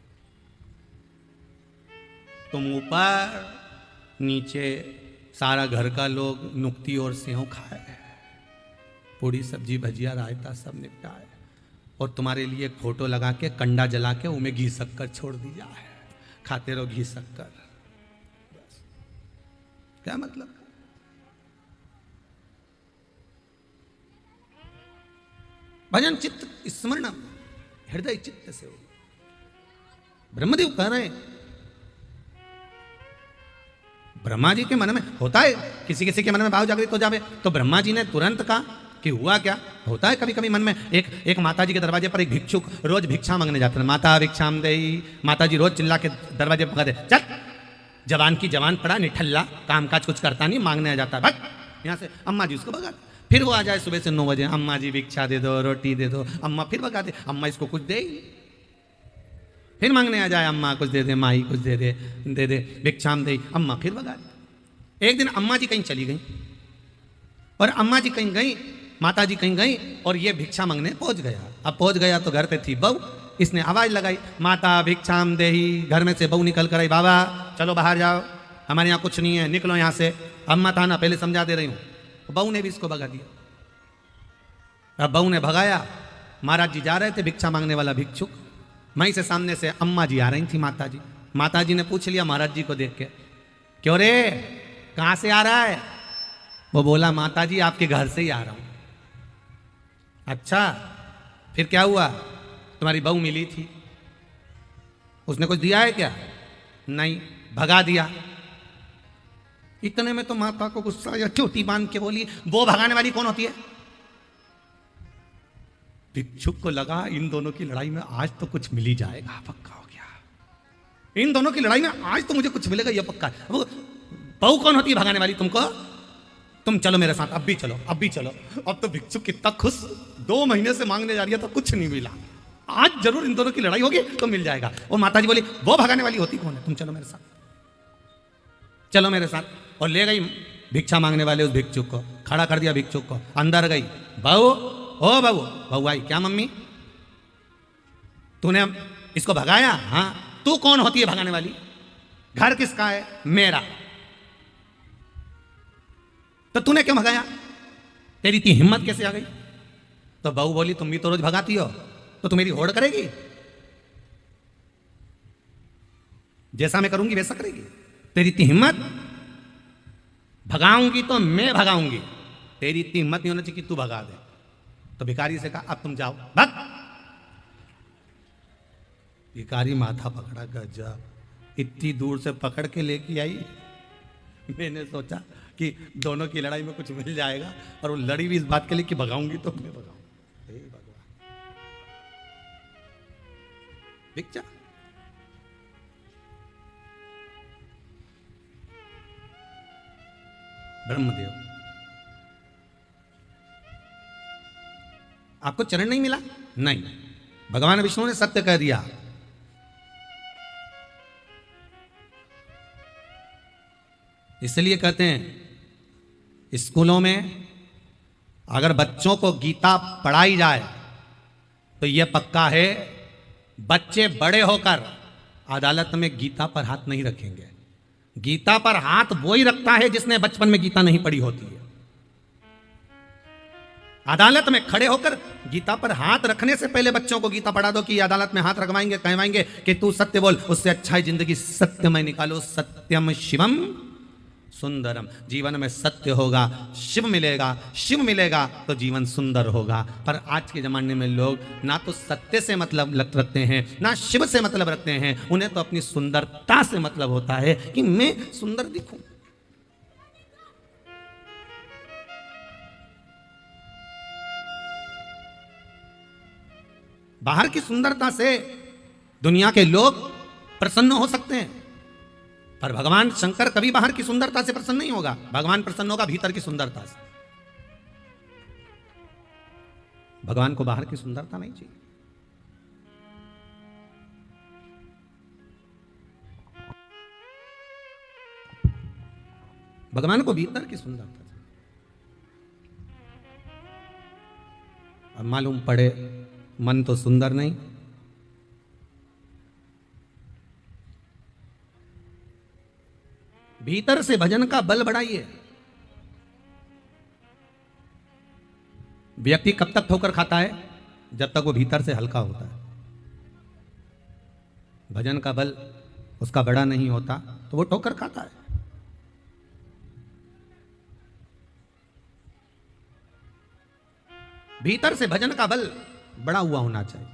तुम ऊपर नीचे सारा घर का लोग नुक्ती और सेव खाए, पूरी सब्जी भजिया रायता सब निपटाए, और तुम्हारे लिए एक फोटो लगा के कंडा जला के उनमें घी शक्कर छोड़ दी जाए, खाते रहो घी शक्कर। बस, क्या मतलब? भजन चित्त स्मरण हृदय चित्त से हो। ब्रह्मदेव कह रहे हैं, ब्रह्मा जी के मन में होता है, किसी किसी के मन में भाव जागृत हो जावे तो ब्रह्मा जी ने तुरंत कहा कि हुआ क्या। होता है कभी कभी मन में। एक माता जी के दरवाजे पर एक भिक्षुक रोज भिक्षा मांगने जाते हैं, माता भिक्षाम देई। माता जी रोज चिल्ला के दरवाजे पर कहते, चल जवान की जवान पड़ा निठल्ला, काम काज कुछ करता नहीं, मांगने आ जाता है, भाग यहाँ से। अम्मा जी उसको भगा, फिर वो आ जाए सुबह से 9 बजे, अम्मा जी भिक्षा दे दो, रोटी दे दो, अम्मा फिर भगा दे, अम्मा इसको कुछ दे, फिर मांगने आ जाए, अम्मा कुछ दे दे, माई कुछ दे दे भिक्षाम दे, अम्मा फिर भगा दे। एक दिन अम्मा जी कहीं चली गई, और अम्मा जी कहीं गई, माता जी कहीं गई, और ये भिक्षा मांगने पहुंच गया। अब पहुंच गया तो घर पे थी बहू, इसने आवाज लगाई, माता भिक्षाम देही। घर में से बहू निकल कर आई, बाबा चलो बाहर जाओ, हमारे यहाँ कुछ नहीं है, निकलो यहाँ से। अम्मा था ना, पहले समझा दे रही हूँ। बहू ने भी इसको भगा दिया। अब बहू ने भगाया, महाराज जी जा रहे थे भिक्षा मांगने वाला भिक्षुक, वहीं से सामने से अम्मा जी आ रही थी। माता जी ने पूछ लिया महाराज जी को देख के, क्यों रे कहाँ से आ रहा है? वो बोला माता जी आपके घर से ही आ रहा हूं। अच्छा फिर क्या हुआ? तुम्हारी बहू मिली थी, उसने कुछ दिया है क्या? नहीं, भगा दिया। इतने में तो माता को गुस्सा आया, चोटी बांध के बोली, वो भगाने वाली कौन होती है? भिक्षुक को लगा इन दोनों की लड़ाई में आज तो कुछ मिल ही जाएगा, पक्का हो गया। इन दोनों की लड़ाई में आज तो मुझे कुछ मिलेगा, ये पक्का है। वो बहू कौन होती है भगाने वाली? तुमको, तुम चलो मेरे साथ, अब भी चलो, अब भी चलो। अब तो भिक्षुक कितना खुश, 2 महीने से मांगने जा रही है तो कुछ नहीं मिला, आज जरूर इन दोनों की लड़ाई होगी तो मिल जाएगा। वो माताजी बोली, वो भगाने वाली होती कौन है? तुम चलो मेरे साथ, चलो मेरे साथ। और ले गई भिक्षा मांगने वाले उस भिक्षुक को, खड़ा कर दिया भिक्षुक को, अंदर गई। बहू, ओ बहू। बहू आई, क्या मम्मी तूने इसको भगाया? हाँ। तू कौन होती है भगाने वाली? घर किसका है? मेरा। तो तूने क्यों भगाया? तेरी इतनी हिम्मत कैसे आ गई? तो बहू बोली, तुम भी तो रोज भगाती हो, तो तू मेरी होड़ करेगी? जैसा मैं करूंगी वैसा करेगी? तेरी इतनी हिम्मत? भगाऊंगी तो मैं भगाऊंगी, तेरी इतनी हिम्मत नहीं होना चाहिए कि तू भगा दे। तो भिखारी से कहा, अब तुम जाओ, भग। भिखारी माथा पकड़ा, गजब, इतनी दूर से पकड़ के लेके आई। मैंने सोचा कि दोनों की लड़ाई में कुछ मिल जाएगा, और वो लड़ी भी इस बात के लिए कि भगाऊंगी तो मैं भगाऊंगी। हे भगवान, भिक्षा। ब्रह्मदेव, आपको चरण नहीं मिला? नहीं, भगवान विष्णु ने सत्य कह दिया। इसलिए कहते हैं स्कूलों में अगर बच्चों को गीता पढ़ाई जाए तो यह पक्का है, बच्चे बड़े होकर अदालत में गीता पर हाथ नहीं रखेंगे। गीता पर हाथ वो ही रखता है जिसने बचपन में गीता नहीं पढ़ी होती है। अदालत में खड़े होकर गीता पर हाथ रखने से पहले बच्चों को गीता पढ़ा दो कि अदालत में हाथ रखवाएंगे, कहवाएंगे कि तू सत्य बोल, उससे अच्छा है जिंदगी सत्यमय निकालो। सत्यम शिवम सुंदरम। जीवन में सत्य होगा, शिव मिलेगा, शिव मिलेगा तो जीवन सुंदर होगा। पर आज के जमाने में लोग ना तो सत्य से मतलब रखते हैं, ना शिव से मतलब रखते हैं। उन्हें तो अपनी सुंदरता से मतलब होता है कि मैं सुंदर दिखूं। बाहर की सुंदरता से दुनिया के लोग प्रसन्न हो सकते हैं, पर भगवान शंकर कभी बाहर की सुंदरता से प्रसन्न नहीं होगा। भगवान प्रसन्न होगा भीतर की सुंदरता से। भगवान को बाहर की सुंदरता नहीं चाहिए। भगवान को भीतर की सुंदरता चाहिए। अब मालूम पड़े मन तो सुंदर नहीं, भीतर से भजन का बल बढ़ाइए। व्यक्ति कब तक ठोकर खाता है? जब तक वो भीतर से हल्का होता है। भजन का बल उसका बड़ा नहीं होता तो वो ठोकर खाता है। भीतर से भजन का बल बड़ा हुआ होना चाहिए,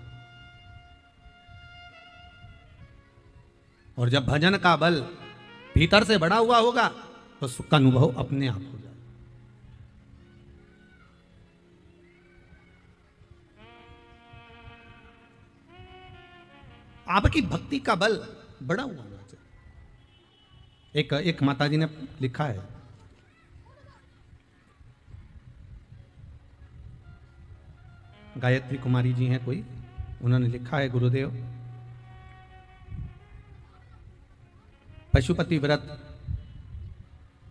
और जब भजन का बल भीतर से बड़ा हुआ होगा तो सुख का अनुभव अपने आप हो जाए। आपकी भक्ति का बल बड़ा हुआ होना चाहिए। एक माताजी ने लिखा है, गायत्री कुमारी जी हैं कोई, उन्होंने लिखा है, गुरुदेव पशुपति व्रत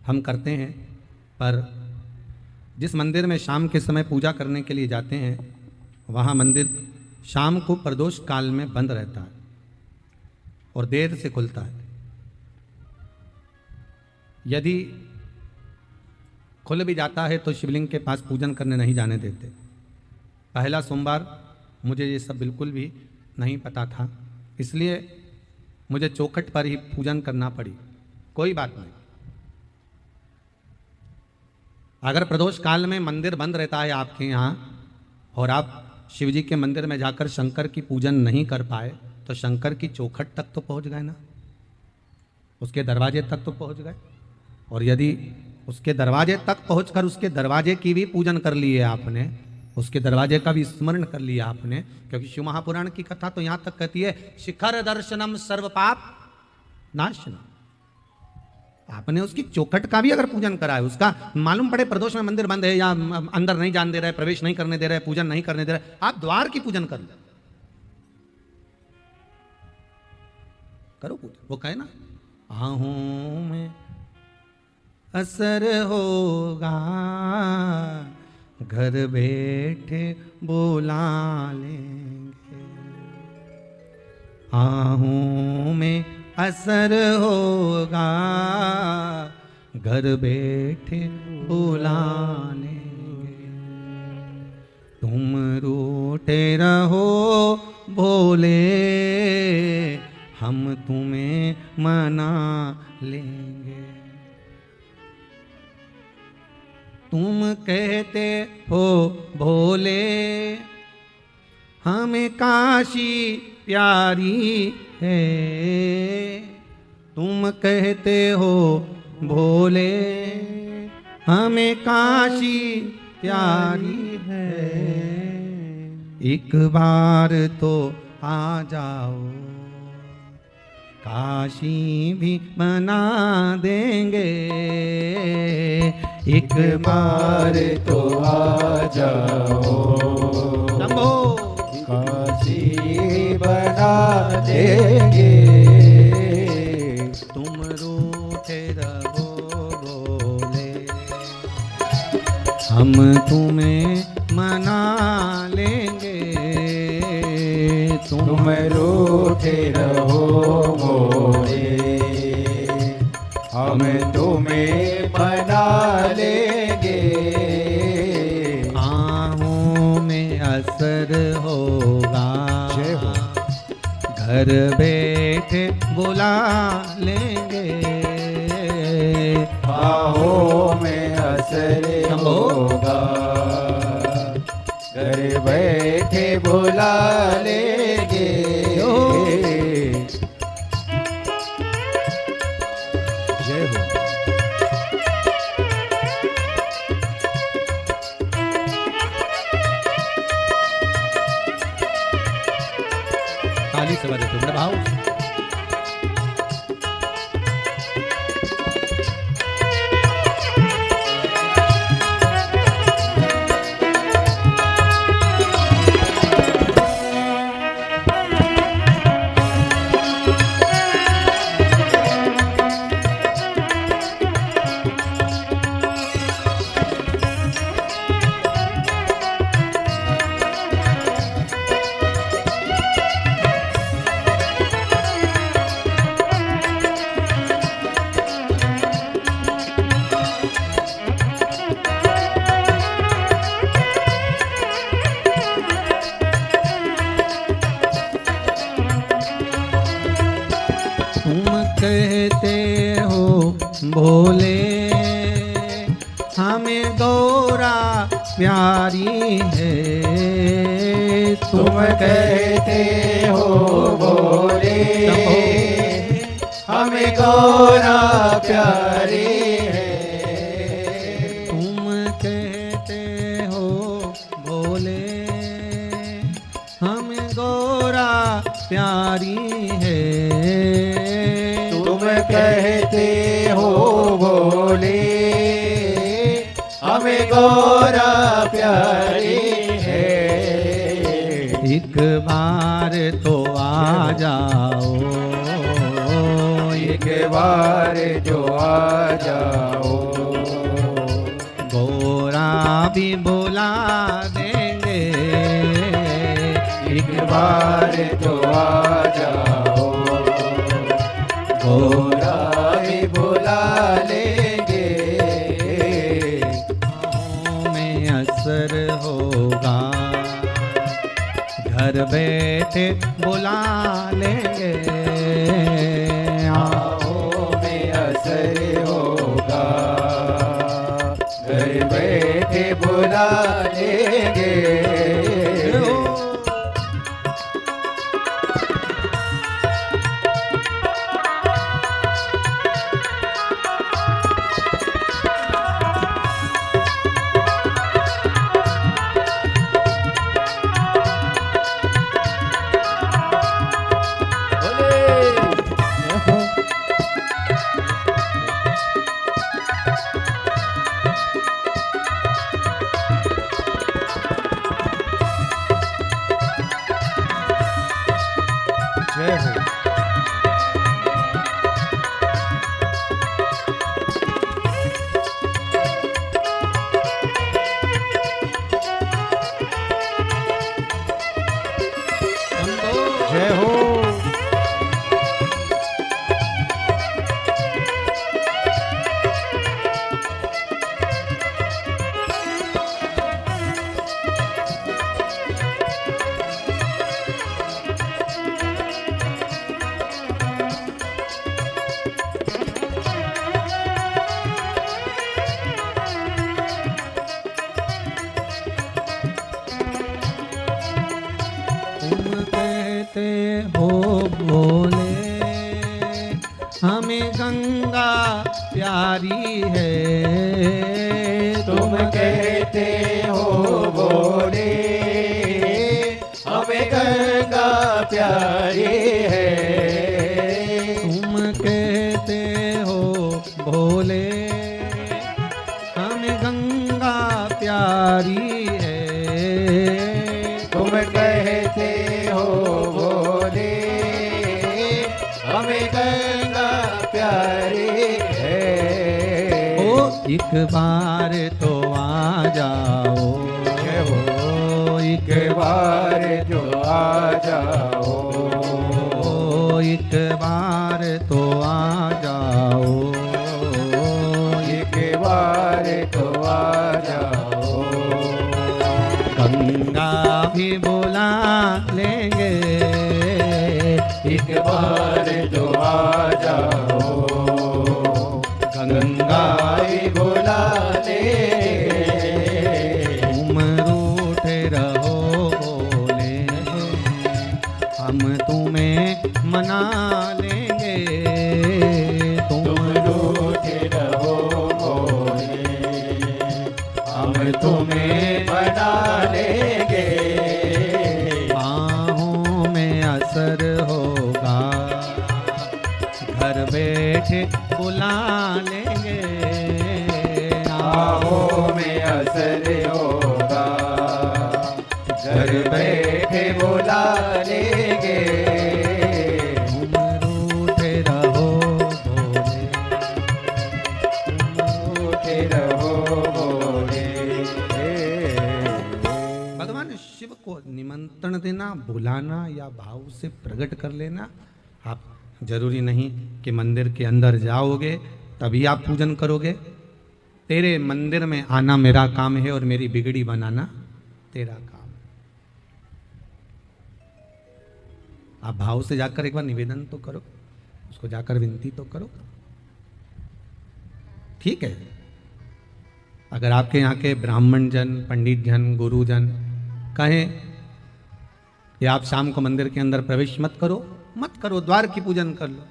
हम करते हैं, पर जिस मंदिर में शाम के समय पूजा करने के लिए जाते हैं वहाँ मंदिर शाम को प्रदोष काल में बंद रहता है और देर से खुलता है। यदि खुल भी जाता है तो शिवलिंग के पास पूजन करने नहीं जाने देते। पहला सोमवार मुझे ये सब बिल्कुल भी नहीं पता था, इसलिए मुझे चौखट पर ही पूजन करना पड़ी। कोई बात नहीं, अगर प्रदोष काल में मंदिर बंद रहता है आपके यहाँ और आप शिव जी के मंदिर में जाकर शंकर की पूजन नहीं कर पाए तो शंकर की चौखट तक तो पहुँच गए ना, उसके दरवाजे तक तो पहुँच गए। और यदि उसके दरवाजे तक पहुंचकर उसके दरवाजे की भी पूजन कर लिए आपने, उसके दरवाजे का भी स्मरण कर लिया आपने, क्योंकि शिव महापुराण की कथा तो यहां तक कहती है शिखर दर्शनम सर्व पाप नाशनम। आपने उसकी चौखट का भी अगर पूजन करा है, उसका मालूम पड़े प्रदोष में मंदिर बंद है या अंदर नहीं जाने दे रहा है, प्रवेश नहीं करने दे रहा है, पूजन नहीं करने दे रहा है, आप द्वार की पूजन कर लो, करो पूजन। वो कहे ना आहूं में असर होगा, घर बैठे बुला लेंगे, आहूं में असर होगा, घर बैठे बुला लेंगे। तुम रूठे रहो भोले, हम तुम्हें मना लेंगे। तुम कहते हो भोले, हमें काशी प्यारी है, तुम कहते हो भोले, हमें काशी प्यारी है। एक बार तो आ जाओ, काशी भी बना देंगे, एक बार तो आ जाओ, काशी बना देंगे। तुम रूठे रहो भोले, हम तुम्हें मना लेंगे। तुम रूठे रहो भोले, हम तुम्हें मना लेंगे। आहों में असर होगा, जय हो। घर बैठे बुला लेंगे। बाहों में असर होगा, घर बैठे बुला लेंगे। जय हो। ताली से बजे तुम भाव कहते हो भोले, हमें गौरा प्यारी है। तुम कहते हो भोले, हमें गौरा प्यारी है। तुम कहते हो भोले, हमें गौरा प्यारी है। तुम कहते हो भोले, हमें गौरा प्यारी है। एक बार तो आ जाओ, एक बार जो आ जाओ, गौरा भी बुला देंगे। एक बार जो आ जाओ, गौरा भी बुला लेंगे। आँखों में असर होगा, घर बैठे बुला लेंगे। आँखों में असर होगा, घर बैठे बुला लेंगे। भोले हमें गंगा प्यारी है। तुम कहते हो भोले हमें गंगा प्यारी है। तुम कहते हो भोले हमें गंगा प्यारी है। तुम कहते हो भोले हमें गंगा प्यारी है। ओ एक बार तो आ जाओ, एक बार जो आ जाओ, एक बार तो आ जाओ, एक बार तो आ जाओ। गंगा भी बुला लेंगे, एक बार जो आ जाओ, गंगा भी बुला ले। तुम रूठे रहो बोले, हम तुम्हें मना लेंगे। तुम रूठे रहो बोले, हम तुम्हें बना लेंगे। बाहों में असर होगा, घर बैठे बुला लेंगे। बाहों में असर होगा, घर बैठे बुला लेंगे। तुम रूठे रहो बोले, रूठे रहो बोले। भगवान शिव को निमंत्रण देना, बुलाना या भाव से प्रकट कर लेना। आप जरूरी नहीं कि मंदिर के अंदर जाओगे तभी आप पूजन करोगे। तेरे मंदिर में आना मेरा काम है और मेरी बिगड़ी बनाना तेरा काम है। आप भाव से जाकर एक बार निवेदन तो करो, उसको जाकर विनती तो करो। ठीक है, अगर आपके यहाँ के ब्राह्मण जन, पंडित जन, गुरुजन कहें कि आप शाम को मंदिर के अंदर प्रवेश मत करो, मत करो, द्वार की पूजन कर लो।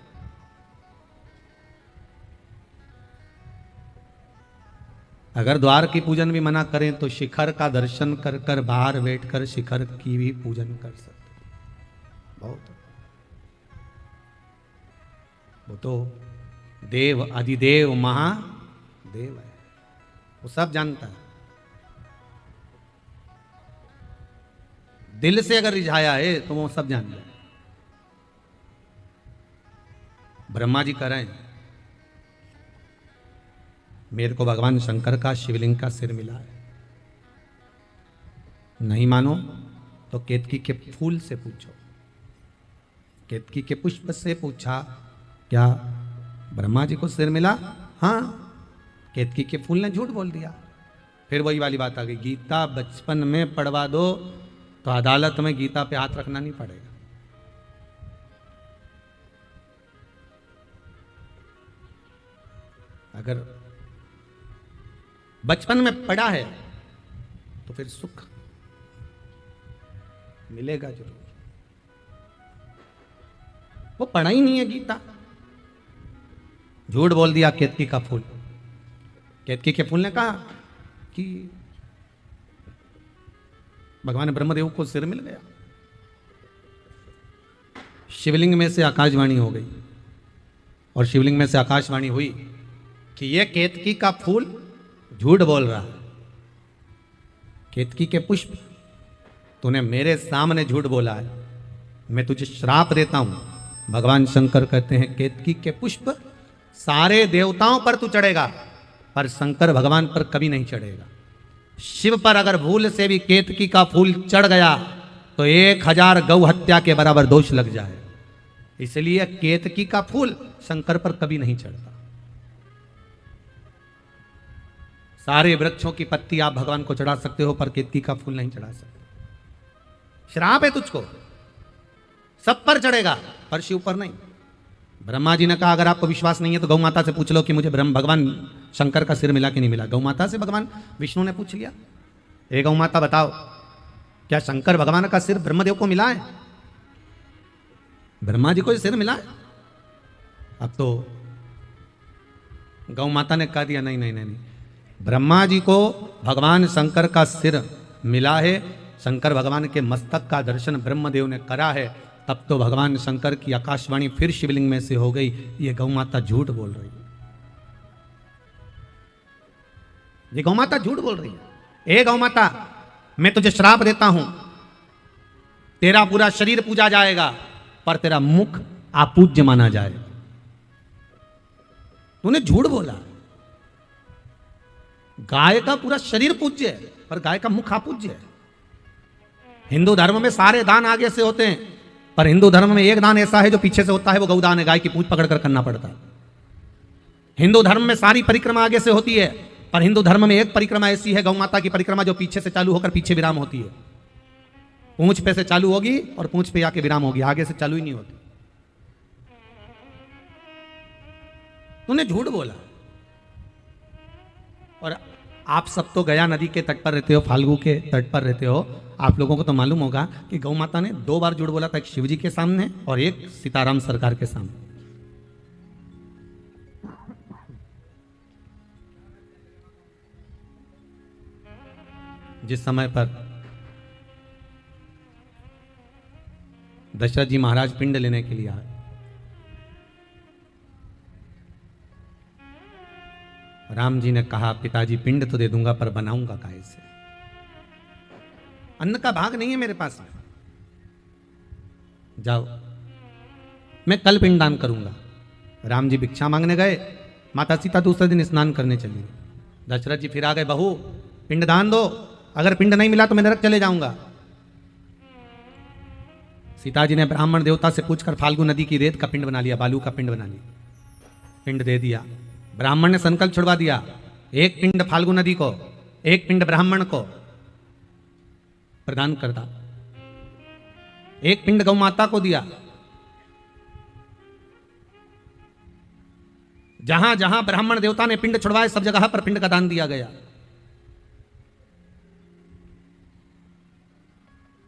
अगर द्वार की पूजन भी मना करें तो शिखर का दर्शन कर कर बाहर बैठकर शिखर की भी पूजन कर सकते। बहुत वो तो देव अधिदेव महादेव है, वो सब जानता है। दिल से अगर रिझाया है तो वो सब जानता है। ब्रह्मा जी कह रहे हैं मेरे को भगवान शंकर का शिवलिंग का सिर मिला है। नहीं मानो तो केतकी के फूल से पूछो। केतकी के पुष्प से पूछा, क्या ब्रह्मा जी को सिर मिला? हाँ। केतकी के फूल ने झूठ बोल दिया। फिर वही वाली बात आ गई, गीता बचपन में पढ़वा दो तो अदालत में गीता पे हाथ रखना नहीं पड़ेगा। अगर बचपन में पढ़ा है तो फिर सुख मिलेगा जरूर। वो पढ़ा ही नहीं है गीता, झूठ बोल दिया केतकी का फूल। केतकी के फूल ने कहा कि भगवान ब्रह्मदेव को सिर मिल गया। शिवलिंग में से आकाशवाणी हो गई और शिवलिंग में से आकाशवाणी हुई कि यह केतकी का फूल झूठ बोल रहा है। केतकी के पुष्प तूने मेरे सामने झूठ बोला है, मैं तुझे श्राप देता हूं। भगवान शंकर कहते हैं केतकी के पुष्प सारे देवताओं पर तू चढ़ेगा पर शंकर भगवान पर कभी नहीं चढ़ेगा। शिव पर अगर भूल से भी केतकी का फूल चढ़ गया तो 1000 गौ हत्या के बराबर दोष लग जाए। इसलिए केतकी का फूल शंकर पर कभी नहीं चढ़ता। सारे वृक्षों की पत्ती आप भगवान को चढ़ा सकते हो पर केतकी का फूल नहीं चढ़ा सकते। श्राप है तुझको, सब पर चढ़ेगा पर शिव पर नहीं। ब्रह्मा जी ने कहा अगर आपको विश्वास नहीं है तो गौ माता से पूछ लो कि मुझे भगवान शंकर का सिर मिला कि नहीं मिला। गौ माता से भगवान विष्णु ने पूछ लिया, ए गौ माता बताओ क्या शंकर भगवान का सिर ब्रह्मदेव को मिला है? ब्रह्मा जी को सिर मिला है। अब तो गौ माता ने कह दिया नहीं नहीं नहीं, नहीं। ब्रह्मा जी को भगवान शंकर का सिर मिला है, शंकर भगवान के मस्तक का दर्शन ब्रह्मदेव ने करा है। तब तो भगवान शंकर की आकाशवाणी फिर शिवलिंग में से हो गई, ये गौ माता झूठ बोल रही है, ये गौ माता झूठ बोल रही है। ए गौ माता, मैं तुझे श्राप देता हूं, तेरा पूरा शरीर पूजा जाएगा पर तेरा मुख अपूज्य माना जाएगा। तूने झूठ बोला। गाय का पूरा शरीर पूज्य है पर गाय का मुख अपूज्य है। हिंदू धर्म में सारे दान आगे से होते हैं, पर हिंदू धर्म में एक दान ऐसा है जो पीछे से होता है, वो गौदान है। गाय की पूंछ पकड़कर करना पड़ता है। हिंदू धर्म में सारी परिक्रमा आगे से होती है, पर हिंदू धर्म में एक परिक्रमा ऐसी है, गौ माता की परिक्रमा, जो पीछे से चालू होकर पीछे विराम होती है। पूंछ पे से चालू होगी और पूंछ पे आके विराम होगी, आगे से चालू ही नहीं होती। तूने झूठ बोला। और आप सब तो गया नदी के तट पर रहते हो, फाल्गु के तट पर रहते हो, आप लोगों को तो मालूम होगा कि गौ माता ने 2 बार झूठ बोला था, एक शिव जी के सामने और एक सीताराम सरकार के सामने। जिस समय पर दशरथ जी महाराज पिंड लेने के लिए आए, राम जी ने कहा पिताजी पिंड तो दे दूंगा पर बनाऊंगा काहे से, अन्न का भाग नहीं है मेरे पास में, जाओ मैं कल पिंडदान करूंगा। राम जी भिक्षा मांगने गए, माता सीता दूसरे दिन स्नान करने चली। दशरथ जी फिर आ गए, बहू पिंडदान दो, अगर पिंड नहीं मिला तो मैं नरक चले जाऊंगा। सीता जी ने ब्राह्मण देवता से पूछकर फाल्गु नदी की रेत का पिंड बना लिया, बालू का पिंड बना लिया, पिंड दे दिया। ब्राह्मण ने संकल्प छुड़वा दिया, एक पिंड फाल्गु नदी को, एक पिंड ब्राह्मण को प्रदान करता, एक पिंड गौ माता को दिया। जहां जहां ब्राह्मण देवता ने पिंड छुड़वाए सब जगह पर पिंड का दान दिया गया।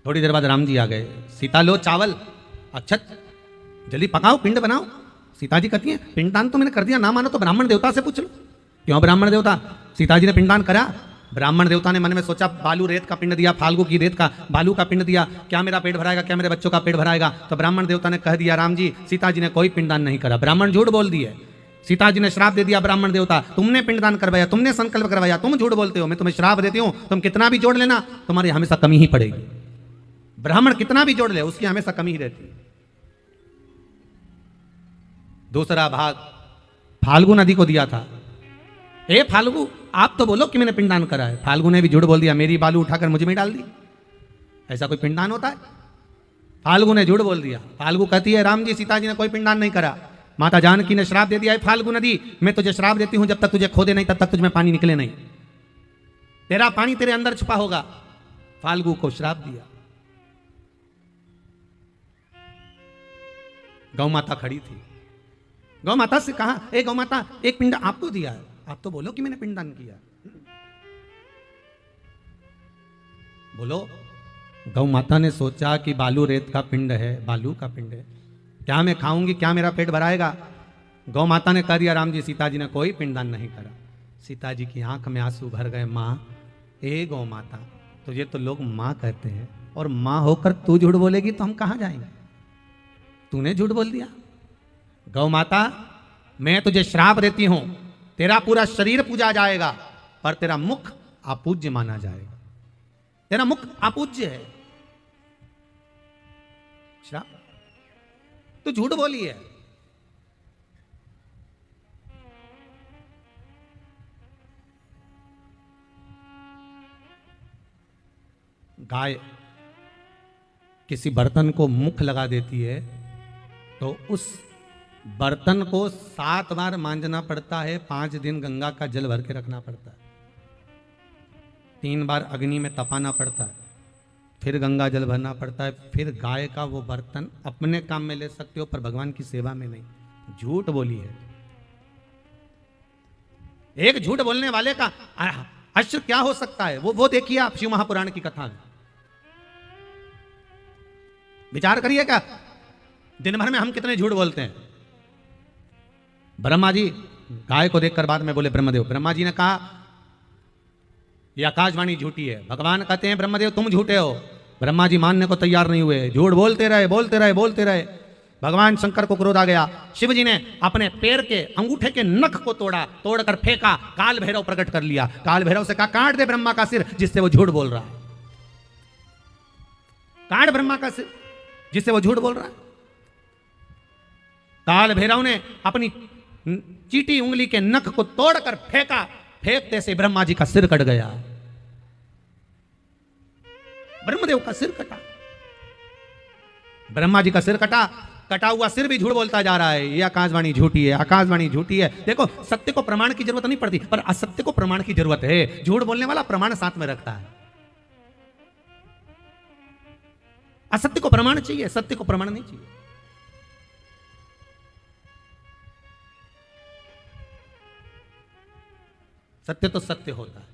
थोड़ी देर बाद राम जी आ गए, सीता लो चावल अक्षत जल्दी पकाओ पिंड बनाओ। सीता जी कहती है पिंडदान तो मैंने कर दिया, ना मानो तो ब्राह्मण देवता से पूछ लो। क्यों ब्राह्मण देवता? सीता जी ने पिंडदान करा। ब्राह्मण देवता ने मन में सोचा बालू रेत का पिंड दिया, फाल्गु की रेत का बालू का पिंड दिया, क्या मेरा पेट भराएगा, क्या मेरे बच्चों का पेट भराएगा? तो ब्राह्मण देवता ने कह दिया राम जी सीता जी ने कोई पिंडदान नहीं करा। ब्राह्मण झूठ बोल दिए। सीता जी ने श्राप दे दिया ब्राह्मण देवता, तुमने पिंडदान करवाया, तुमने संकल्प करवाया, तुम झूठ बोलते हो, मैं तुम्हें श्राप देती हूं, तुम कितना भी जोड़ लेना तुम्हारी हमेशा कमी ही पड़ेगी। ब्राह्मण कितना भी जोड़ ले उसकी हमेशा कमी ही रहती है। दूसरा भाग फाल्गु नदी को दिया था। ए फाल्गु आप तो बोलो कि मैंने पिंडदान करा है। फाल्गु ने भी झूठ बोल दिया, मेरी बालू उठाकर मुझ में डाल दी। ऐसा कोई पिंडदान होता है? फाल्गु ने झूठ बोल दिया। फाल्गु कहती है राम जी सीता जी ने कोई पिंडदान नहीं करा। माता जानकी ने श्राप दे दिया है फाल्गु नदी, मैं तुझे श्राप देती हूं, जब तक तुझे खोदे नहीं तब तक तुझमें पानी निकले नहीं, तेरा पानी तेरे अंदर छुपा होगा। फाल्गु को श्राप दिया। गौ माता खड़ी थी। गौ माता से कहा ए गौ माता एक पिंड आपको दिया है, आप तो बोलो कि मैंने पिंडदान किया। बोलो। गौ माता ने सोचा कि बालू रेत का पिंड है, बालू का पिंड है, क्या मैं खाऊंगी, क्या मेरा पेट भराएगा? गौ माता ने कह दिया राम जी सीता जी ने कोई पिंडदान नहीं करा। सीता जी की आंख में आंसू भर गए। माँ ए गौ माता तुझे तो लोग माँ कहते हैं और माँ होकर तू झूठ बोलेगी तो हम कहाँ जाएंगे? तूने झूठ बोल दिया। गौ माता मैं तुझे श्राप देती हूं, तेरा पूरा शरीर पूजा जाएगा पर तेरा मुख अपूज्य माना जाएगा। तेरा मुख अपूज्य है। श्राप तू झूठ बोली है। गाय किसी बर्तन को मुख लगा देती है तो उस बर्तन को 7 बार मांजना पड़ता है, 5 दिन गंगा का जल भर के रखना पड़ता है, 3 बार अग्नि में तपाना पड़ता है, फिर गंगा जल भरना पड़ता है, फिर गाय का वो बर्तन अपने काम में ले सकते हो पर भगवान की सेवा में नहीं। झूठ बोली है। एक झूठ बोलने वाले का अश्र क्या हो सकता है वो देखिए आप शिव महापुराण की कथा में विचार करिएगा। दिन भर में हम कितने झूठ बोलते हैं। ब्रह्मा जी गाय को देखकर बाद में बोले ब्रह्मदेव, ब्रह्मा जी ने कहा यह आकाशवाणी झूठी है। भगवान कहते हैं ब्रह्मदेव तुम झूठे हो। ब्रह्मा जी मानने को तैयार नहीं हुए, झूठ बोलते रहे बोलते रहे बोलते रहे। भगवान शंकर को क्रोध आ गया। शिव जी ने अपने पैर के अंगूठे के नख को तोड़ा, तोड़कर फेंका, काल भैरव प्रकट कर लिया। काल भैरव से कहा काट दे ब्रह्मा का सिर जिससे वो झूठ बोल रहा है, काट ब्रह्मा का सिर जिससे वो झूठ बोल रहा है। काल भैरव ने अपनी चीटी उंगली के नख को तोड़कर फेंका, फेंकते से ब्रह्मा जी का सिर कट गया। ब्रह्मदेव का सिर कटा, ब्रह्मा जी का सिर कटा। कटा हुआ सिर भी झूठ बोलता जा रहा है, ये आकाशवाणी झूठी है, आकाशवाणी झूठी है। देखो सत्य को प्रमाण की जरूरत नहीं पड़ती, पर असत्य को प्रमाण की जरूरत है। झूठ बोलने वाला प्रमाण साथ में रखता है, असत्य को प्रमाण चाहिए, सत्य को प्रमाण नहीं चाहिए। सत्य तो सत्य होता है।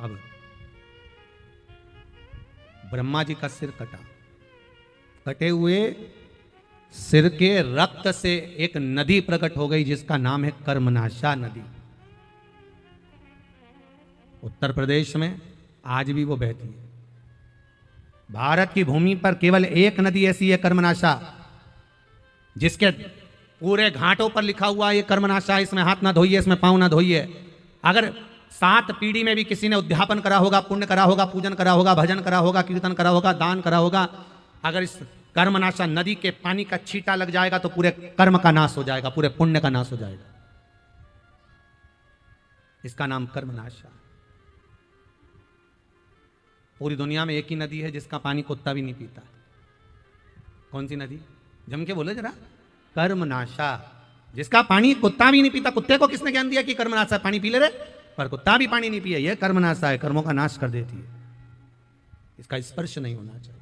अब ब्रह्मा जी का सिर कटा, कटे हुए सिर के रक्त से एक नदी प्रकट हो गई जिसका नाम है कर्मनाशा नदी। उत्तर प्रदेश में आज भी वो बहती है। भारत की भूमि पर केवल एक नदी ऐसी है कर्मनाशा, जिसके पूरे घाटों पर लिखा हुआ है कर्मनाशा, इसमें हाथ ना धोइए, इसमें पांव ना धोइए। अगर 7 पीढ़ी में भी किसी ने उद्यापन करा होगा, पुण्य करा होगा, पूजन करा होगा, भजन करा होगा, कीर्तन करा होगा, दान करा होगा, अगर इस कर्मनाशा नदी के पानी का छींटा लग जाएगा तो पूरे कर्म का नाश हो जाएगा, पूरे पुण्य का नाश हो जाएगा। इसका नाम कर्मनाशा। पूरी दुनिया में एक ही नदी है जिसका पानी कुत्ता भी नहीं पीता। कौन सी नदी? जम के बोले जरा। कर्मनाशा, जिसका पानी कुत्ता भी नहीं पीता। कुत्ते को किसने ज्ञान दिया कि कर्मनाशा पानी पी ले रहे, पर कुत्ता भी पानी नहीं पिए। यह कर्मनाशा है, कर्मों का नाश कर देती है, इसका स्पर्श नहीं होना चाहिए।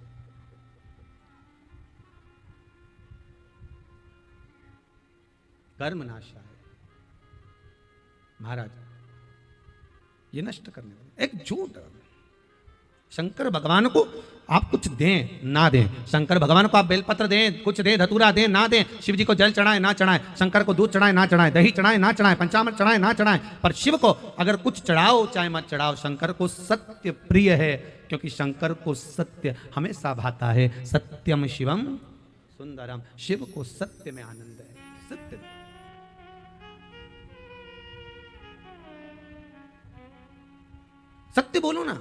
कर्मनाशा है महाराज, ये नष्ट करने वाला एक झूठ। शंकर भगवान को आप कुछ दें ना दें, शंकर भगवान को आप बेलपत्र दें, कुछ दें, धतूरा दें ना दें, शिव जी को जल चढ़ाएं ना चढ़ाएं, शंकर को दूध चढ़ाएं ना चढ़ाएं, दही चढ़ाएं ना चढ़ाएं, पंचामृत चढ़ाएं ना चढ़ाएं, पर शिव को अगर कुछ चढ़ाओ चाहे मत चढ़ाओ, शंकर को सत्य प्रिय है, क्योंकि शंकर को सत्य हमेशा भाता है। सत्यम शिवम सुंदरम, शिव को सत्य में आनंद है। सत्य में सत्य बोलो ना।